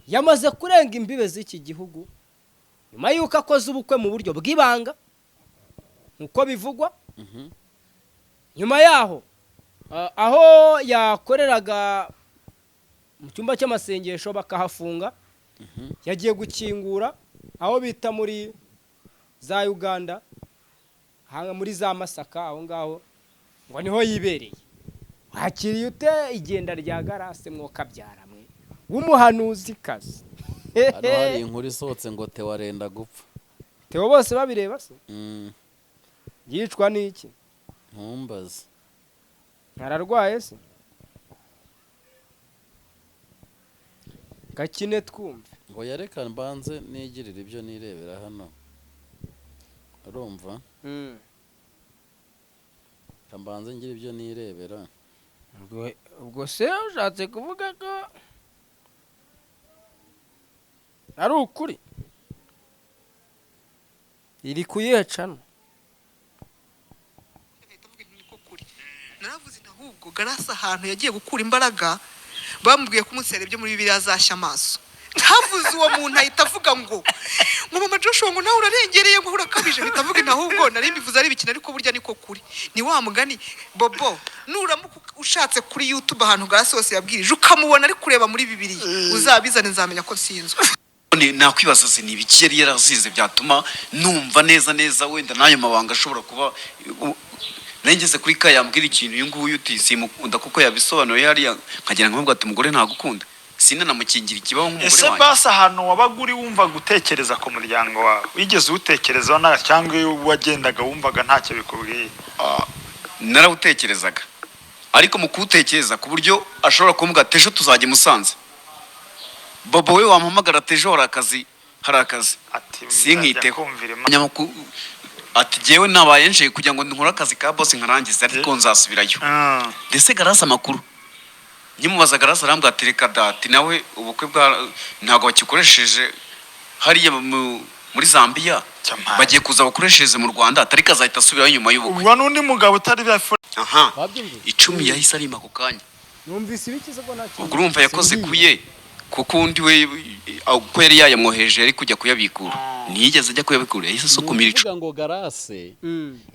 yamaze kurenga imbibe z'iki gihugu nyuma yuko akoze ubukwe mu buryo bw'ibanga nkuko bivugwa. Nyuma yaho aho yakoreraga mu cyumba cy'amasengesho bakahafunga, yagiye gukingura aho bita muri za Uganda, muri za Masaka, aho ngaho ngo niho yibereye. Wakiriye ute igenda rya Garase mwokabyara mwe w'umuhanuzi kazi? Hano hari inkuru isohotse ngo Theo arenda gupfa. Theo bose babireba se? Yicwa n'iki? Ntumbaze. Ntararwaye se? Gakine twumve. Ngo yareka mbanze nigirira ibyo nirebera hano. Urumva? Mbanze ngira ibyo nirebera. Ubwo se ushatse kuvuga ko ari ukuri? Iri kuyecana. Naravuze ahubwo Garase ahantu yagiye gukura imbaraga, bamubwiye ko umunsi yarebye muri Bibiliya azashya amaso. Ntavuze uwo muntu ahita avuga ngo Mama Joshua ngo nawe urarengereye ngo urakabije, ahita avuga ahubwo nari mbivuze ari bikina, ariko burya niko kuri. Ni wa mugani Bobo, nuramuka ushatse kuri YouTube ahantu Garase hose yabwirije ukamubona ari kureba muri Bibiliya, uzabizane nzamenya ko sinzwe. Nakwibaza se ni ibiki yari yarasize byatuma numva neza wenda nayo mabanga ashobora kuba nengeze kuri ka yambwira ikintu uyu nguyu uti simukunda kuko yabisobanuye hariya, nkagira ngo ati umugore ntagukunda, sinanamukingira ikibaho nk'umugore wanjye. Ese basi ahantu wabaguri wumva gutekereza ku muryango wawe, wigeze utekerezaho na cyangwa wagendaga wumvaga ntacyo bikubwiye? Narawutekerezaga, ariko mu kuwutekereza ku buryo ashobora kumbwira ati ejo tuzajya i Musanze. Bobo we wampamagara ati ejo hari akazi, sinkiteho. Ati jewe nabaye nje kugira ngo nkore akazi ka boss nkarangiza, ariko nzasubirayo. Ndetse Garase amakuru nyimubaza, Garase arambwira ati reka dati nawe ubukwe bwa ntago bakikoresheje hariya muri Zambia, bagiye kuza bakoresheje mu Rwanda, atari kazahita asubirayo nyuma y'ubukwe. Ubwo n'undi mugabo utari byafu 10 yahise arima ku kanya. Numvise ibikize ko ntacyo. Ubwo urumva yakoze kuye, kuko undi we ko yari yayamwoheje ari kujya kuyabikura, ntiyigeze ajya kuyabikura, yahise sokumira ico. Ngo Garase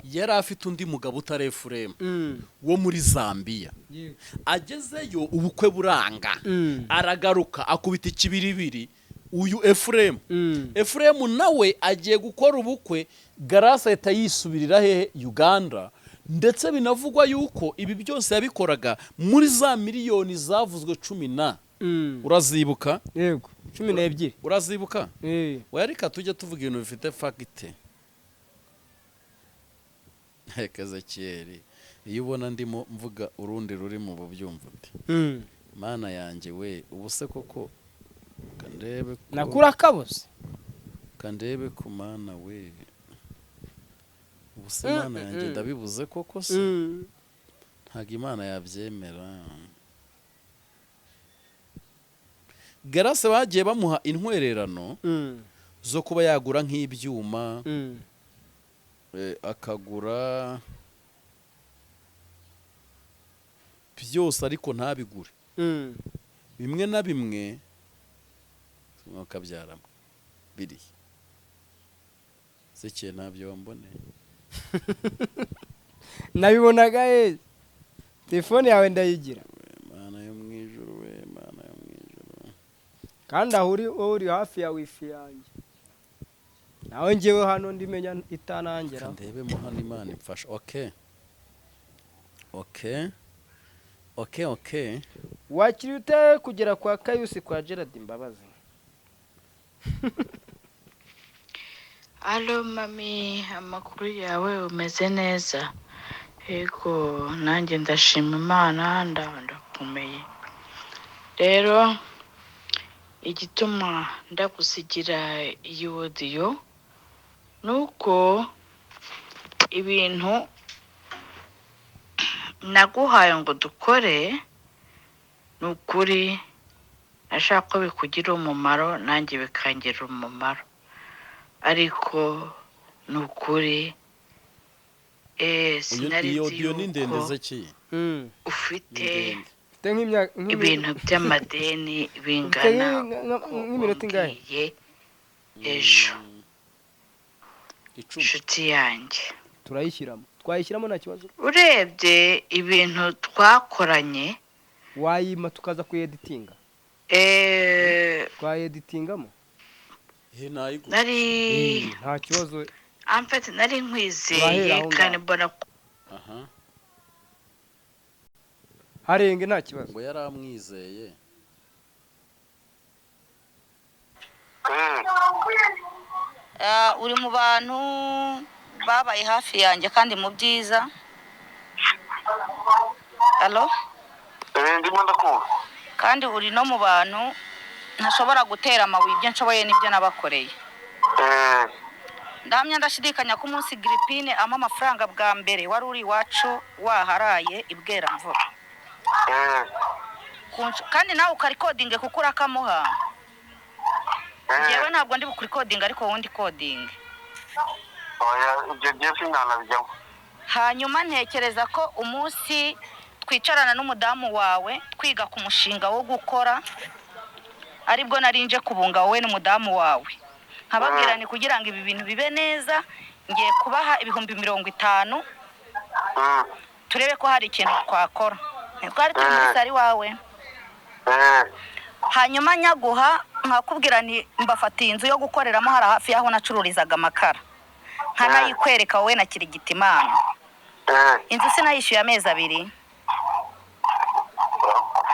yari afite undi mugabo utari Efuremu wo muri Zambia, agezeyo ubukwe buranga, aragaruka akubita ikibiribiri uyu Efuremu nawe agiye gukora ubukwe, Garase ahita yisubirira hehe Uganda, ndetse binavugwa yuko ibi byose yabikoraga muri za miliyoni zavuzwe 10. Urazibuka? Yego, 12. Urazibuka? Wareka tujya tuvuga ibintu bifite fagite. Ezekiel, iyo ubona ndimo mvuga urundi ruri mu bubyumva ute? Mana yanjye we, ubuse koko kandebe ko nakura kabuze, kandebe ku mana we, ubuse mana yanjye ndabibuze koko se? Ntago Imana yabyemera. Grace bagiye bamuha intwererano zo kuba yagura nk'ibyuma akagura byose ariko ntabigure bimwe na bimwe mwakabyaramo biri seke ntabyo wambone nabibonaga telefone yawe ndayigira Mana yo mwijuru we Mana yo mwijuru kandi aho uri hafi ya wifi yanjye nawe ngewe hano ndimenya itanangera ndebemo hano Imana imfasha okay wakiri ute kugera kwa Kayusi kwa Gerard Mbabazi Alo mami, amakuru yawe umeze neza? Yego, nanjye ndashima Imana ndakomeye. Rero igituma ndagusigira iyi audio nuko ibintu naguhaye ngo dukore nukuri nashaka ko bikugira umumaro nanjye bikangira umumaro. Ariko nukuri sinari nzi yuko ufite ibintu by'amadeni bingana nk'iminota ejo inshuti yanjye twayishyiramo nta kibazo urebye ibintu twakoranye wayima tukaza kuyeditinga twayeditingamo nari nta kibazo ampete nari nkwizeye kandi mbona harenge nta kibazo ngo yaramwizeye uri mu bantu babaye hafi yanjye kandi mu byiza. Allo ndimo ndakumva kandi uri no mu bantu ntashobora gutera amabuye ibyo nshoboye n'ibyo nabakoreye. Ndamya ndashidikanya ko umunsi Gripine ama amafaranga bwa mbere wari uri iwacu waharaye ibwera mvura. Kandi nawe ukarikodinge kuko urakamuha. Yewe ntabwo ndi bukurikodinga ariko wundi coding. Ibyo byose ntanabijyamo. Hanyuma ntekereza ko umunsi twicarana n'umudamu wawe twiga ku mushinga wo gukora aribwo narinje kubunga wowe n'umudamu wawe. Nkababwira ni kugira ngo ibi bintu bibe neza ngiye kubaha ibihumbi 50 turebe ko hari ikintu twakora. Twari turi muri sari wawe. Hanyuma nyaguha nkakubwira ni mbafatiye inzu yo gukoreramo hara hafi yaho nacururizaga amakara. Nkanayikwereka wowe na Kirigitimana. Inzu sinayishyuye amezi 2.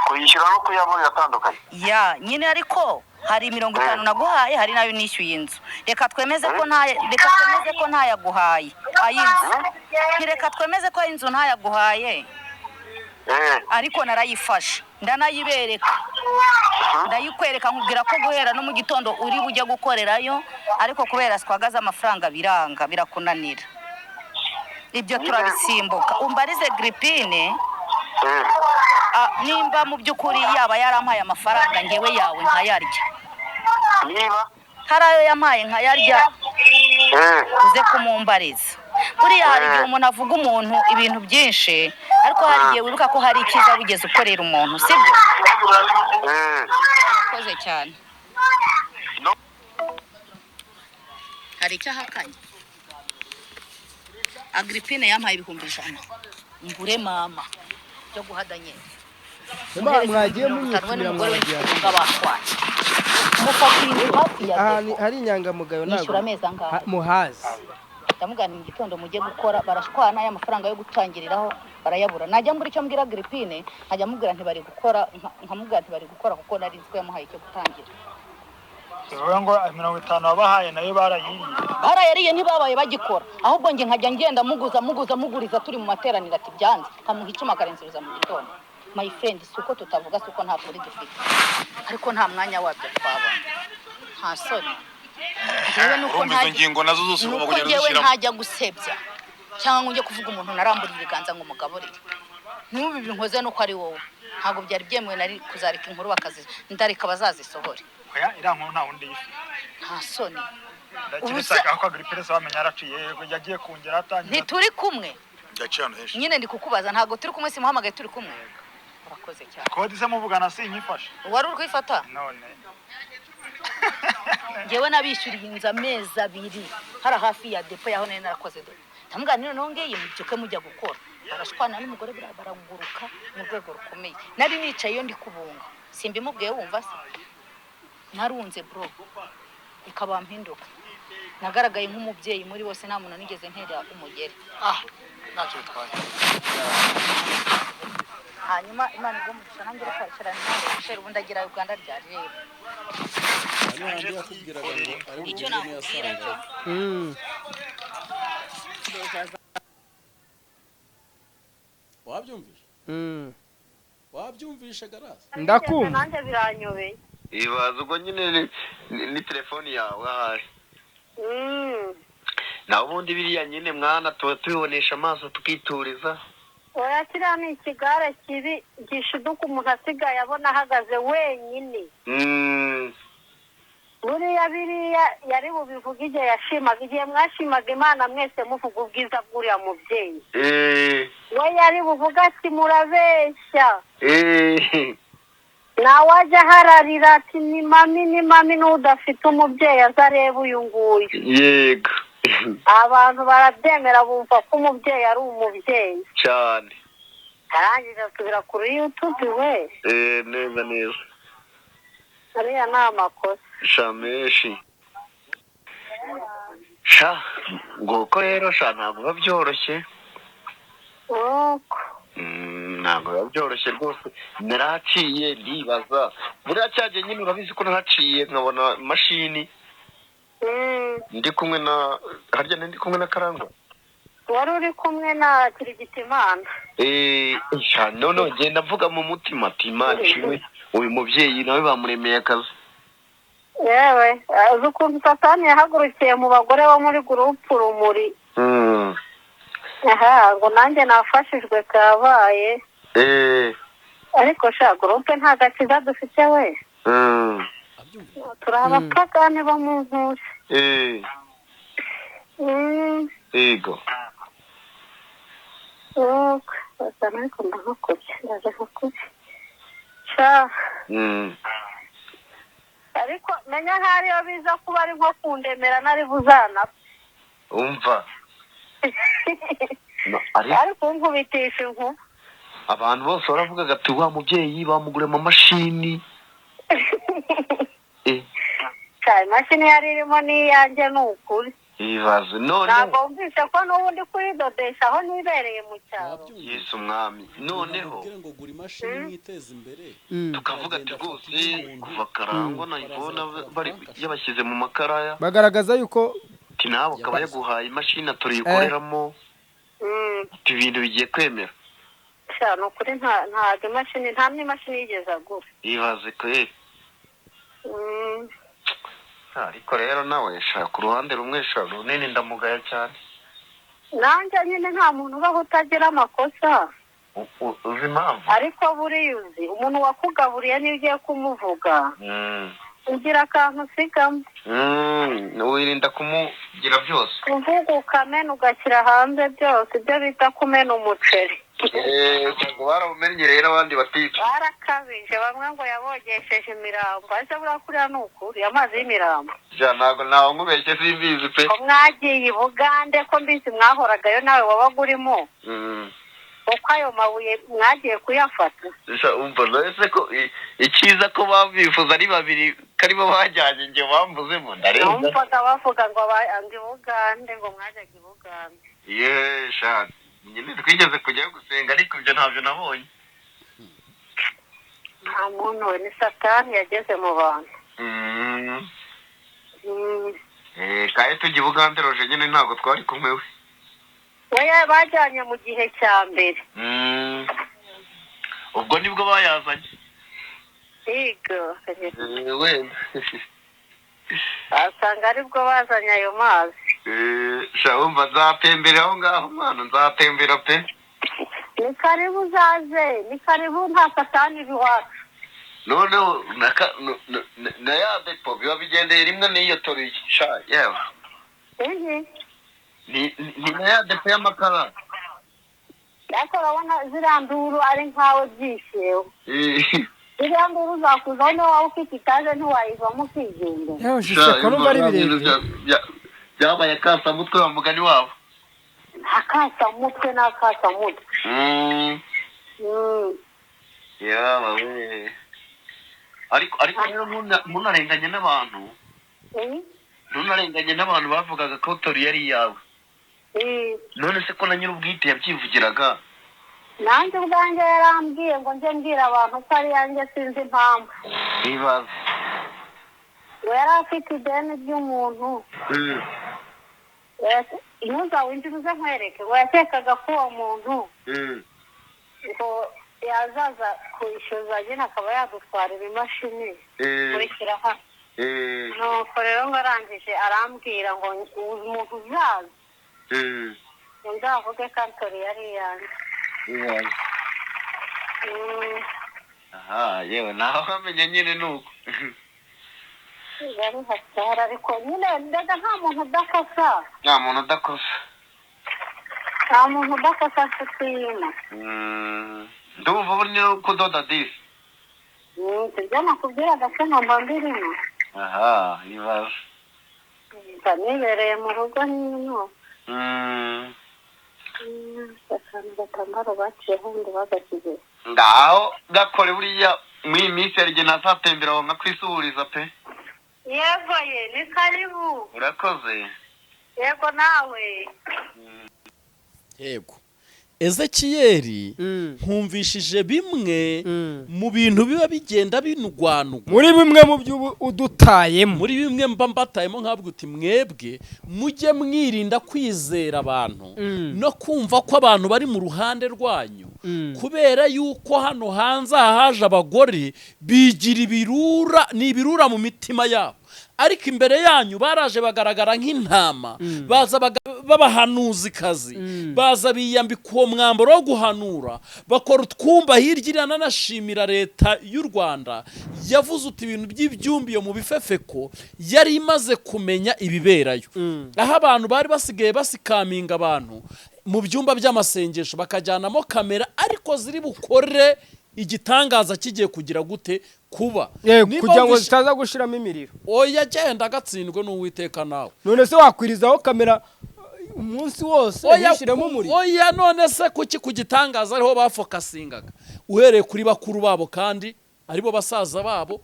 Kuyishyura no kuyabona yatandukanye. Ya, nyine ariko hari 50 naguhaye hari nayo nishyuye inzu. Reka twemeze ko ntayaguhaye. Ayinzu. Reka twemeze ko inzu ntayaguhaye. Ariko narayifasha ndanayibereka ndayikwereka nkubwira ko guhera no mu gitondo uri bujye gukorerayo ariko kubera twagaza amafaranga biranga birakunanira ibyo turabisimbuka. Umbarize Gripine nimba mu byukuri yaba yarampaye amafaranga ngewe yawe nkayarya. Niba harayo yampaye nkayarya uze kumumbariza. Buriya hari igihe umuntu avuga umuntu ibintu byinshi ariko hari igihe wibuka ko hari ikiza wigeze ukorera umuntu sibyo? Urakoze cyane. Hari icyahakanye Agripine yampaye 100 ngure mama cyo guhadanye mwagiye munyitumira mwagiye hari inyangamugayo ntabwo muhazi ndamugana mu gitondo mujye gukora barashwana y'amafaranga yo gutangiriraho barayabura. Najya muri cyo mbwira Gripine nkajya mubwira nti bari gukora nkamubwira nti bari gukora kuko nari nzi ko yamuhaye cyo gutangira. Bivuga ngo 50 wabahaye nayo barayariye ntibabaye bagikora ahubwo nge nkajya ngenda muguriza turi mu materaniro ati byanze kamuha icuma karenzuza mu gitondo. My friend suko tutavuga suko nta kuri dufite ariko nta mwanya wabyo twabona nta soni. Jewe nuko ngingo nazo zose ugomba kugera uzishiramo. Ntajya gusebya cyangwa ngo nje kuvuga umuntu narambura ibiganza ngo mugaburire. Ntubi binkoze nuko ari wowe. ntabwo byari byemewe nari kuzarika inkuru ndareka bazazisohore. oya iriya nkuru nta wundi yifi nta soni ndakiretse ako agriperese wamenya yaraciye yagiye kungera atangira ntituri kumwe yaciye hano hejuru nyine ndi kukubaza ntabwo turi kumwe simuhamagaye turi kumwe urakoze cyane kode se muvugana sinyifashe wari uri kwifata none ngewe nabishyuriye inzu amezi 2 hari hafi ya depo yaho nari narakoze do ndamubwira nongeye mubyuke mujya gukora barashwana n'umugore baraguruka mu rwego rukomeye nari nicaye iyo ndi kubunga simbimubwiye wumva se narunze bro ikaba mpinduka nagaragaye nk'umubyeyi muri bose nta muntu nigeze ntera umugere ntacyo bitwaye hanyuma Imana igomba nanjye reka n'isheri ubundi agira Uganda rya rero icyo nakubwira cyo wabyumvishe garasi ndakumva nanjye biranyobeye ibaza ubwo nyine ni telefoni yawe ahari naho ubundi biriya nyine mwana tuba tubibonesha amaso tukituriza oya kiriya ni ikigare kibi gishiduka umuntu asigaye abona ahagaze wenyine biriya yari bubivuga igihe yashimaga igihe mwashimaga Imana mwese muvuga ubwiza bw'uriya mubyeyi we yari buvuga ati murabeshya nawe ajya ahararira ati ni mami n'udafite umubyeyi aza areba uyu nguyu yego abantu barabyemera bumva ko umubyeyi ari umubyeyi cyane arangije asubira kuri YouTube we neza ariya ni amakosa shameshi sha ngoko rero sha ntabwo biba byoroshye ntabwo biba byoroshye rwose naraciye ndibaza buriya cyagiye nyine urabizi ko naraciye nkabona mashini ndi kumwe na harya ndi kumwe na Karangwa wari uri kumwe na Kirigitimana none ngenda mvuga mu mutima ati Imana ishimwe uyu mubyeyi nawe bamuremeye akazi yewe uzi ukuntu Satani yahagurukiye mu bagore bo muri gurupu Rumuri ngo nanjye nafashijwe kabaye ariko sha gurupe nta gakiza dufite we turi abapagani bo mu nkusi yego basa ariko ndahakurya ndaje hakurya sha ariko menya nk'aho iyo biza kuba ari nko kundemera nari buzana umva ariko unkubitisha inkuba abantu bose baravugaga ati wa mubyeyi bamugure mu mashini imashini yari irimo n'iyanjye ni ukuri ibibazo none ntabwo wumvise ko n'ubundi kuyidodesha aho nibereye mu cyaro yesu umwami noneho ngo gura imashini mwiteze imbere tukavuga ati rwose kuva Karangwa nayibona bari yabashyize mu makaraya bagaragaza yuko ati nawe akaba yaguhaye imashini turiyikoreramo ati ibintu bigiye kwemera ni ukuri ntabwo imashini nta n'imashini yigeze agura yibaze kweri ariko rero nawe shaka uruhande rumwe shaka runini ndamugaya cyane nanjye nyine nta muntu ubaho utagira amakosa uzi impamvu ariko buriya uzi umuntu wakugaburiye niyo ugiye kumuvuga ugira akantu usigamo wirinda kumugira byose uvuga ukamena ugashyira hanze byose ibyo bita kumena umuceri ntabwo barawumenye rero abandi batiga barakabije bamwe ngo yabogesheje imirambo ese buriya kuriya ni ukuri amazi y'imirambo ntawe nkubeshye simbizi pe ko mwagiye i Bugande ko mbizi mwahoragayo nawe wabaga urimo uko ayo mabuye mwagiye kuyafata umva ese ko icyiza ko babifuza ari babiri karibo bajyanye njye bambuzemo ndareba numvaga bavuga ngo i Bugande ngo mwajyaga i Bugande yesha nyine twigeze kujyayo gusenga ariko ibyo ntabyo nabonye nta muntu we ni Satani yageze mu bantu kandi tujya i Bugande roje nyine ntabwo twari kumwe we bajyanye mu gihe cya mbere ubwo nibwo bayazanye yego wenda asanga aribwo bazanye ayo mazi wumva nzatembera aho ngaho mwana nzatembera pe ni karibu uzaze, ni karibu nta satani iwacu. noneho na ya depo biba bigendeye rimwe n'iyo tori sha yewe ni na ya depo y'amakara ariko urabona ziriya nduru ari nkawe byishewe ziriya nduru uzakuzaho niba waba ufite itaje ntiwayivamo ukigenda yewe jise ko numva ari birebire byabaye akasamutwe wa mugani wabo akasamutwe n'akasamutwe yawe ariko rero ntunarenganye n'abantu bavugaga ko tori yari iyawe none se ko na nyir'ubwite yabyivugiraga nanjye ubwanjye yarambwiye ngo njye mbwira abantu ko ari yanjye sinzi impamvu ibibazo we yari afite ideni ry'umuntu ntuzawinjire uze nkwereke ngo yakekaga ko uwo muntu ngo yazaza kwishyuza nyine akaba yadutwarira imashini kurikira hano nuko rero ngo arangije arambwira ngo umuntu uzaza ngo nzavuge ko tori yari iyanjye aha yewe naho bamenye nyine nuko yari hasara ariko nyine mbega nta muntu udakosa nta muntu udakosa nshuti y'ino ndumva uri no kudoda disi tujya nakubwiraga ko namba mbirimo aha ibibazo nibereye mu rugo nyine akantu gatambaro baciyeho ngo bagashyize ngaho gakore buriya muri iyi minsi hari igihe ntazatembera aho nkakwisuhuriza pe yego ye ni karibu urakoze yego nawe yego Ezekiyeli nkumvishije bimwe mu bintu biba bigenda binugwanugwa muri bimwe mu byo udutayemo muri bimwe mba mbatayemo nkabwo uti mwebwe mujye mwirinda kwizera abantu no kumva ko abantu bari mu ruhande rwanyu kubera yuko hano hanze haje abagore bigira ibirura mu mitima yabo ariko imbere yanyu baraje bagaragara nk'intama baza b'abahanuzikazi baza biyambika uwo mwambaro wo guhanura bakora utwumba hirya irana nashimira leta y'u Rwanda yavuze uti ibintu by'ibyumbiyo mu bifefeko yari imaze kumenya ibiberayo aho abantu bari basigaye basikaminga abantu mu byumba by'amasengesho bakajyanamo kamera ariko ziri bukore igitangaza kigiye kugira gute kuba kugira ngo zitaza gushiramo imiriro oya genda gatsindwe n'Uwiteka nawe none se wakwirizaho kamera umunsi wose yishiremo umuriro oya none se kuki kugitangaza ariho bafokasingaga uhereye kuri bakuru babo kandi aribo basaza babo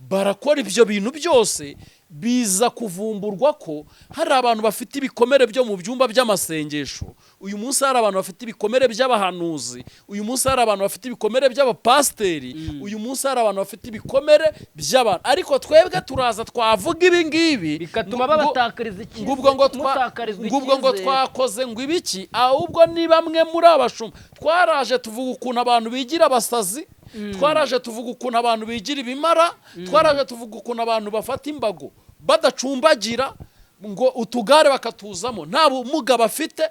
barakora ibyo bintu byose biza kuvumburwa ko hari abantu bafite ibikomere byo mu byumba by'amasengesho uyu munsi hari abantu bafite ibikomere by'abahanuzi uyu munsi hari abantu bafite ibikomere by'abapasteri uyu munsi hari abantu bafite ibikomere by'abantu ariko twebwe turaza twavuga ibi ngibi bikatuma babatakariza iki ngubwo ngo twakoze ngo ibiki ahubwo ni bamwe muri abashumba twaraje tuvuga ukuntu abantu bigira abasazi twaraje tuvuga ukuntu abantu bigira ibimara twaraje tuvuga ukuntu abantu bafata imbago badacumbagira ngo utugare bakatuzamo nta bumuga bafite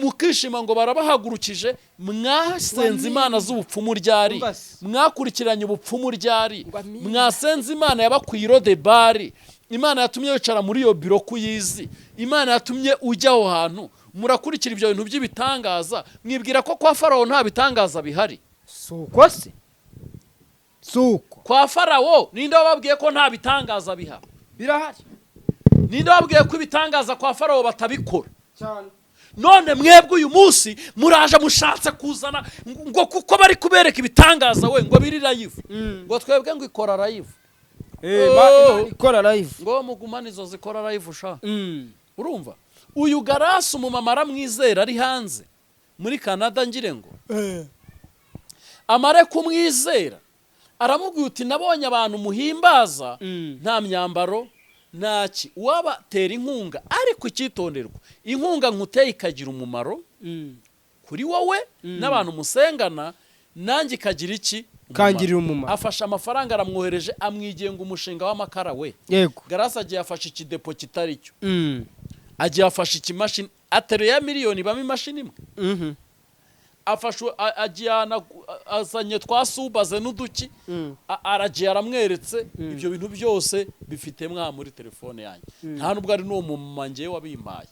mukishima ngo barabahagurukije mwasenze imana z'ubupfumu ryari mwakurikiranye ubupfumu ryari mwasenze imana yabakwiro de bari imana yatumye wicara muri iyo biro kuyizi imana yatumye ujya aho hantu murakurikira ibyo bintu by'ibitangaza mwibwira ko kwa Farawo nta bitangaza bihari suko se suko kwa Farawo ninde wababwiye ko nta bitangaza bihari birahari ninde wababwiye ko ibitangaza kwa Farawo batabikora cyane none mwebwe uyu munsi muraje mushatse kuzana ngo kuko bari kubereka ibitangaza we ngo biri live ngo twebwe ngo ikora live ikora live ngo mugumane izo zikora live sha urumva uyu Garasi umumama aramwizera ari hanze muri Canada ngire ngo amare kumwizera aramubwira uti nabonye abantu muhimbaza nta myambaro ntaki wabatera inkunga ariko icyitonderwa inkunga nkuteye ikagira umumaro kuri wowe n'abantu musengana nanjye ikagira iki kangirira umumaro afasha amafaranga aramwohereje amwigenga umushinga w'amakara we yego Garasi agiye afasha ikidepo kitari cyo agiye afasha ikimashini ateruye miliyoni bamo imashini imwe afashwe ajyana azanye twasubaze n'uduki aragiye aramweretse ibyo bintu byose bifite muri telefone yanjye nta nubwo ari n'uwo mumama ngewe wabimpaye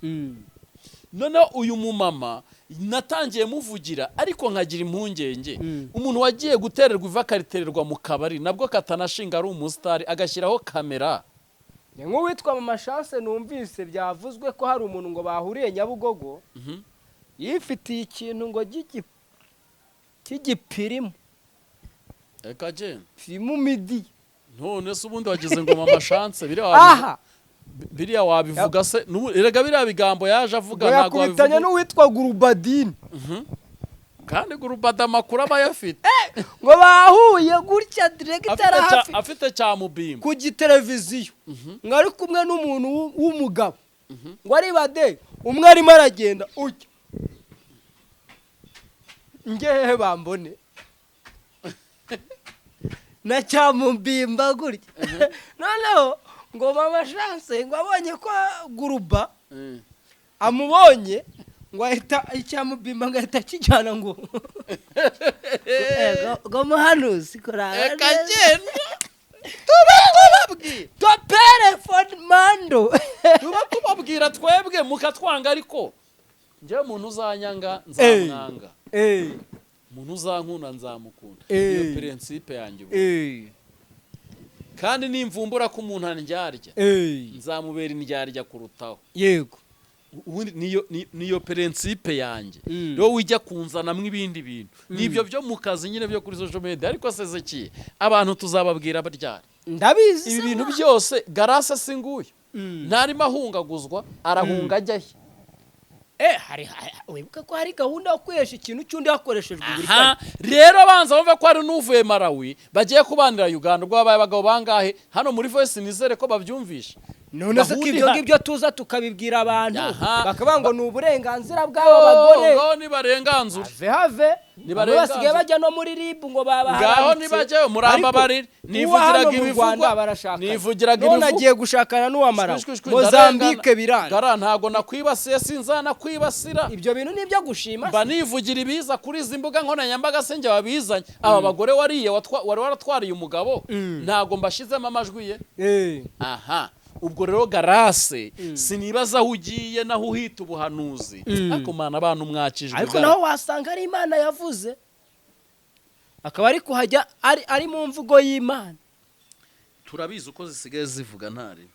noneho uyu mumama natangiye muvugira ariko nkagira impungenge umuntu wagiye gutererwa iva akaritererwa mu kabari nabwo katanashinga ari umusitari agashyiraho kamera nk'uwitwa Mama Chance numvise byavuzwe ko hari umuntu ngo bahuriye Nyabugogo yifitiye ikintu ngo cy'igipirimu reka jene firimu midi none se ubundi wagize ngo Mama Chance biriya wabivuga se erega biriya bigambo yaje avuga ntabwo yakubitanye n'uwitwa Gurubadini kandi Gurubada amakuru aba yafite ngo bahuye gutya director hafi afite cya mubimba ku giteleviziyo ngo ari kumwe n'umuntu w'umugabo ngo ari bade umwe arimo aragenda ujya ngehe bambone na cya mubimba gutya noneho ngo Mama Chance ngo abonye ko Guruba amubonye ngo ahita icyamubimba ngo ahita kijyana ngo muhanuzi reka genda tuba tubabwira twebwe mukatwanga ariko njyewe umuntu uzanyanga nzamwanga umuntu uzankunda nzamukunda iyo prinsipe yanjye kandi nimvumbura ko umuntu andyarya nzamubera indyarya kurutaho yego niyo prinsipe yanjye rero wijya kunzanamo ibindi bintu nibyo byo mu kazi nyine byo kuri social media ariko Sezekiye abantu tuzababwira baryari ndabizi ibi bintu byose Garase singuye ntarimo ahungaguzwa arahunga ajyahe wibuka ko hari gahunda yo kwesha ikintu cy'undi hakoreshejwe uburiganya rero abanza bumve ko hari n'uvuye Malawi bagiye kubanira Uganda rwabaye abagabo bangahe hano muri Voice nizere ko babyumvisha none se ibyo ngibyo tuza tukabibwira abantu bakavuga ngo ni uburenganzira bw'abo bagore ngo nibarenganzura have basigaye bajya no muri RIB ngo babaharanitse ngaho nibajyayo muramba bariri nivugiraga ibivugwa nivugiraga none agiye gushakana n'uwamara Mozambique biranga gara ntago nakwibasiye sinzana kwibasira ibyo bintu nibyo gushima mba nivugira ibiza kuri izi mbuga nkoranyambaga se njye wabizanye aba bagore wari waratwariye umugabo ntago mbashizemo amajwi ye ubwo rero Garase sinibaza aho ugiye naho uhita ubuhanuzi ariko mana abantu mwakijwe ariko naho wasanga ari Imana yavuze akaba ari kuhajya ari mu mvugo y'Imana turabizi uko zisigaye zivuga ntari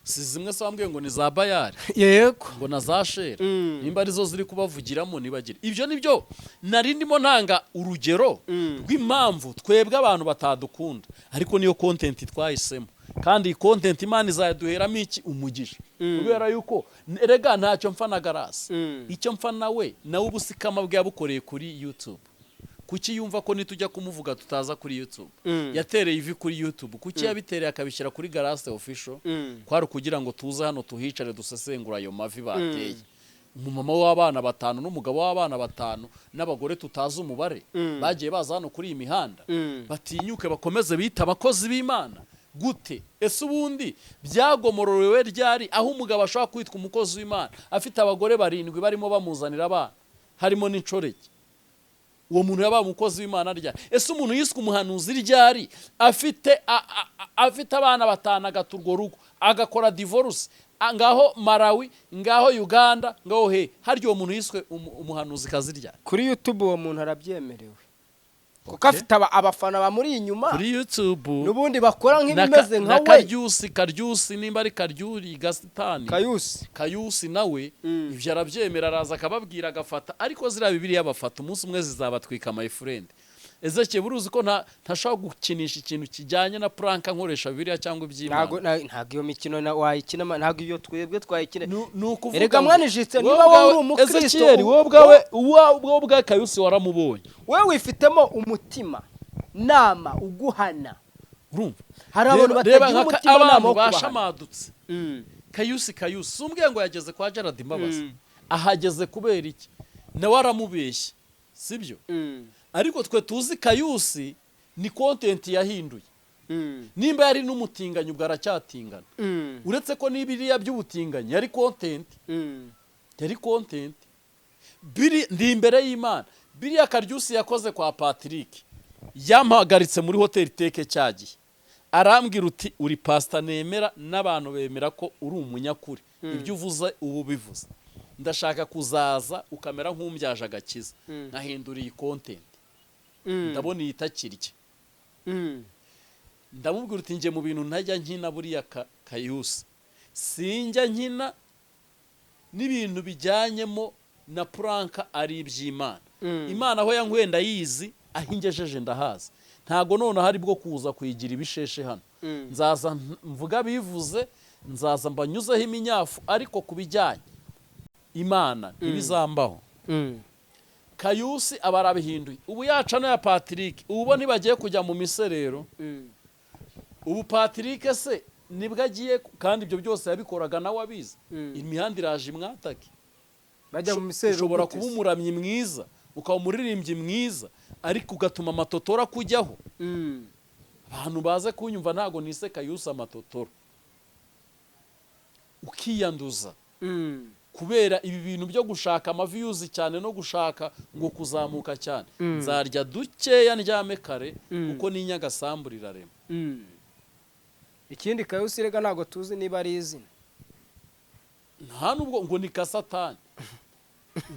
si zimwe se wambwiye ngo ni za Bayari yego ngo na za Shera nimba arizo ziri kubavugiramo nibagira ibyo nibyo nari ndimo ntanga urugero rw'impamvu twebwe abantu batadukunda ariko niyo content twahisemo kandi content Imana izaduheramo iki umugisha kubera yuko rega ntacyo mfa na Garase icyo mfa nawe ubusikama bwe yabukoreye kuri YouTube kuki yumva ko nitujya kumuvuga tutaza kuri YouTube yatereye ivi kuri YouTube kuki yabitereye akabishyira kuri Garase official kwari kugira ngo tuze hano tuhicare dusesengura ayo mavi bateye umumama w'abana 5 n'umugabo w'abana 5 n'abagore tutazi umubare bagiye baza hano kuri iyi mihanda batinyuke bakomeze bita abakozi b'Imana gute ese ubundi byagomororewe ryari aho umugabo ashobora kwitwa umukozi w'Imana afite abagore 7 barimo bamuzanira abana harimo n'incoreke uwo muntu yaba umukozi w'Imana ryari ese umuntu yiswe umuhanuzi ryari afite abana 5 agaturwo rugo agakora divorce ngaho Malawi ngaho Uganda ngaho haryo uwo muntu yiswe umuhanuzi kazi ryari kuri YouTube uwo muntu arabyemerewe kuko afite abafana bamuri inyuma kuri YouTube nubundi bakora nk'ibimeze nka we Karyusi nimba ari Karyuri Gasitani Kayusi nawe ivyo arabyemera araza akababwira agafata ariko zira Bibiliya bafata umunsi umwe zizabatwika my friend Ezekiel buruzi ko ntashaka gukinisha ikintu kijyanye na prank nkoresha Bibiliya cyangwa iby'Imana ntago iyo mikino wayikina ntago iyo twebwe twayikine erega mwanijitse niba wowe uri umukristo Ezekiel wowe bwa Kayusi waramubonye wewe wifitemo umutima nama uguhana urumva hari abantu batagira umutima nama bashamadutse Kayusi sumbwiye ngo yageze kwa Gerard Mbabazi ahageze kubera iki nawe aramubeshye sibyo ariko twe tuzi Kayusi ni content yahinduye nimba yari n'umutinganyi ubwo aracyatingana uretse ko n'ibiriya by'ubutinganyi yari content ndi imbere y'Imana. Biriya Karyusi yakoze kwa Patrick yampagaritse muri hoteli Teke cyagiye arambwira uti uri pastor nemera n'abantu bemera ko uri umunyakuri ibyo uvuze ubu bivuze ndashaka kuzaza ukamera nk'umbyaje agakiza nkahindura iyi content ndabona iyitakirye ndamubwira uti nje mu bintu ntajya nkina buriya Kayusi sinjya nkina n'ibintu bijyanyemo na pranka ari iby'Imana. Imana aho yankwenda yizi ahingejeje ndahaza ntago none hari bwo kuza kuyigira ibisheshe hano nzaza mvuga bivuze nzaza mbanyuzeho iminyafu ariko kubijyanye Imana ibizambaho. Kayusi abarabihinduye ubu yacana ya Patrick ubu ntibagiye kujya mu miserero ubu Patrick se nibwo agiye kandi ibyo byose yabikoraga nawe abizi imihanda iraje imwatake bajya mu miserero ushobora kuba umuramyi mwiza ukaba umuririmbyi mwiza ariko ugatuma amatotora kujyaho abantu baze kunyumva ntago nise Kayusi amatotoro ukiyanduza kubera ibi bintu byo gushaka amaviews cyane no gushaka ngo kuzamuka cyane nzarya dukeya ndyame kare uko n'inyagasambura rema. Ikindi Kayusi rega ntago tuzi niba ari izina nta nubwo ngo ni Gasatani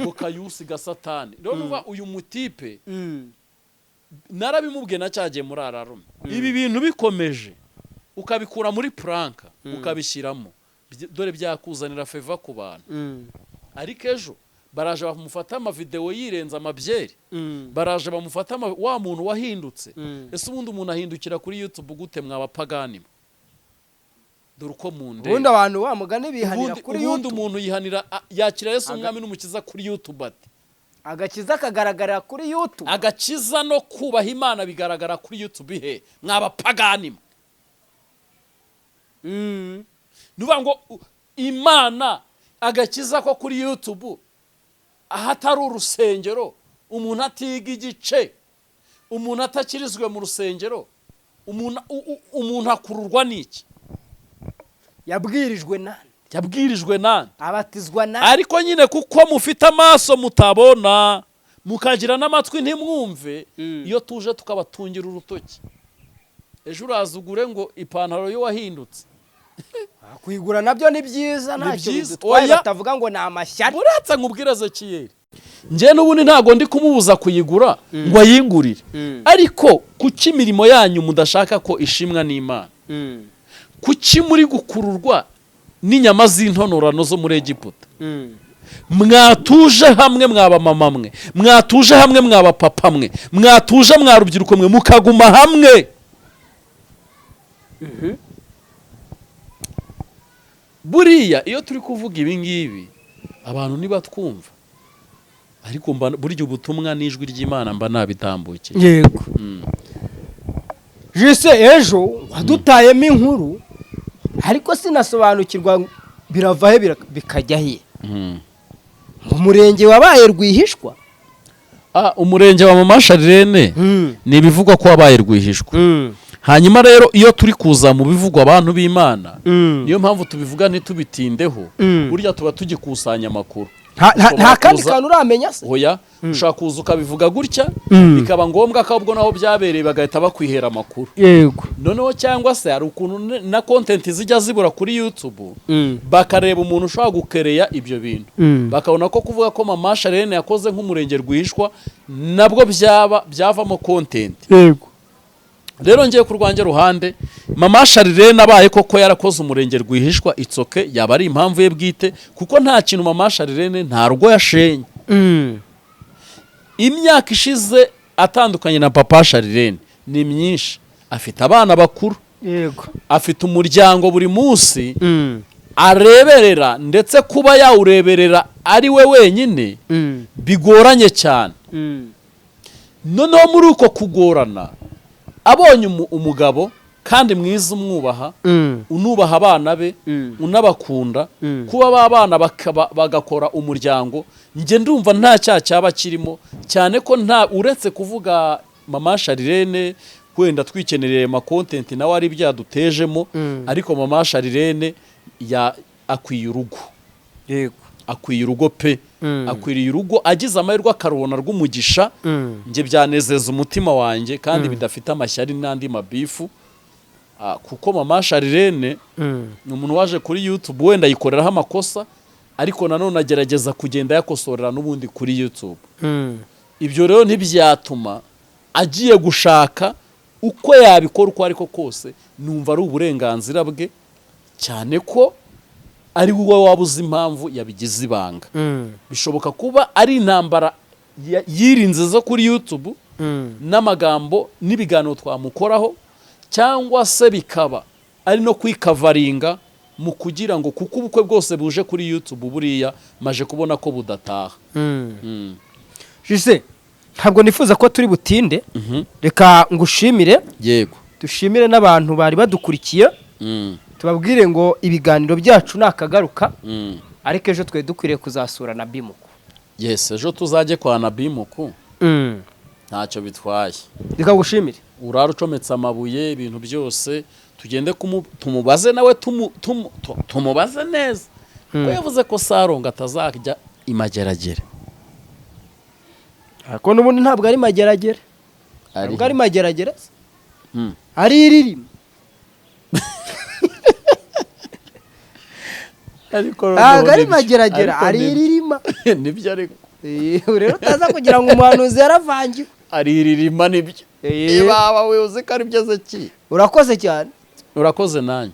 ngo Kayusi Gasatani rero nuva uyu mutipe narabimubwiye nacyagiye muri ararume ibi bintu bikomeje ukabikura muri pranka ukabishyiramo dore byakuzanira favor ku bantu ariko ejo baraje bamufata ama video yirenza amabyeri baraje bamufata wa muntu wahindutse ese ubundi umuntu ahindukira kuri YouTube gute mwabapagani dore uko munde ubundi abantu wa mugani bihanira kuri YouTube ubundi umuntu yihanira yakira Yesu umwami n'umukiza kuri YouTube ati agakiza kagaragara kuri YouTube agakiza no kubaha Imana bigaragara kuri YouTube he mwabapagani nuvuga ngo Imana agakiza ko kuri YouTube ahatari urusengero umuntu atiga igice umuntu atakirizwe mu rusengero umuntu akururwa n'iki yabwirijwe nani abatizwa nani ariko nyine kuko mufite amaso mutabona mukagira n'amatwi ntimwumve iyo tuje tukabatungira urutoki ejo urazugure ngo ipantaro yo wahindutse kwigura nabyo ni byiza ntacyo dutwaye batavuga ngo ni amashyari uratse nkubwiraze kiyeri nje n'ubundi ntago ndi kumubuza kuyigura ngo ayingurire ariko kuki imirimo yanyu mudashaka ko ishimwa n'Imana kuki muri gukururwa n'inyama z'intonorano zo muri Egiputa mwatuje hamwe mwaba mama mwe mwatuje hamwe mwaba papa mwe mwatuje mwarubyiruko mwe mukaguma hamwe buriya iyo turi kuvuga ibi ngibi abantu niba twumva ariko burya ubutumwa n'ijwi ry'Imana mba nabitambukiye yego jise ejo wadutayemo inkuru ariko sinasobanukirwa biravahe bikajya he umurenge wabaye rwihishwa umurenge wa Mama Sharirene ni ibivugwa ko wabaye rwihishwa hanyuma rero iyo turi kuza mu bivugwa abantu b'Imana niyo mpamvu tubivuga ntitubitindeho burya tuba tugikusanya amakuru nta kandi kantu uramenya se oya ushaka kuza ukabivuga gutya bikaba ngombwa ko ubwo naho byabereye bagahita bakwihera amakuru yego noneho cyangwa se hari ukuntu na content zijya zibura kuri YouTube bakareba umuntu ushaka gukereya ibyo bintu bakabona ko kuvuga ko Mama Sharirene yakoze nk'umurenge rwihishwa nabwo byavamo content yego rero ngiye ku rwanjye ruhande Mama Sharirene abaye koko yarakoze umurenge rwihishwa itsoke yaba ari impamvu ye bwite kuko nta kintu Mama Sharirene nta rugo yashenye imyaka ishize atandukanye na Papa Sharirene ni myinshi afite abana bakuru yego afite umuryango buri munsi areberera ndetse kuba yawureberera ari we wenyine bigoranye cyane noneho muri uko kugorana abonye umugabo kandi mwiza umwubaha unubaha abana be unabakunda kuba babana bagakora umuryango nge ndumva nta cyaha cyaba kirimo cyane ko nta uretse kuvuga Mama Sharirene wenda twikenereye ma content nawe ari byadutejemo ariko Mama Sharirene akwiye urugo yego akwiye urugo pe akwiriye urugo agize amahirwe akarubona rw'umugisha njye byanezeza umutima wanjye kandi bidafite amashyari n'andi mabifu kuko mama Sharirene ni umuntu waje kuri YouTube wenda yikoreraho amakosa ariko nanone agerageza kugenda yakosorera n'ubundi kuri YouTube ibyo rero ntibyatuma agiye gushaka uko yabikora uko ariko kose numva ari uburenganzira bwe cyane ko ari wowe wabuze impamvu yabigize ibanga bishoboka kuba ari intambara yirinze zo kuri YouTube n'amagambo n'ibiganiro twamukoraho cyangwa se bikaba ari no kwikavaringa mu kugira ngo kuko ubukwe bwose buje kuri YouTube buriya maje kubona ko budataha Jise ntabwo nifuza ko turi butinde reka ngushimire yego dushimire n'abantu bari badukurikiye tubabwire ngo ibiganiro byacu nakagaruka ariko ejo twe dukwiriye kuzasura na Bimuku yes ejo tuzajye kwa na Bimuku ntacyo bitwaye reka ngushimire urara ucometse amabuye ibintu byose tugende tumubaze nawe tumubaze neza ko yavuze ko Saronga atazajya imageragere ariko n'ubundi ntabwo ari mageragere ntabwo ari mageragere ari iririmo ntabwo ari mageragere ari iririma nibyo ariko rero utaza kugira ngo umuhanuzi yaravangiwe ari iririma nibyo baba we uzi ko ari byo ki urakoze cyane urakoze nanjye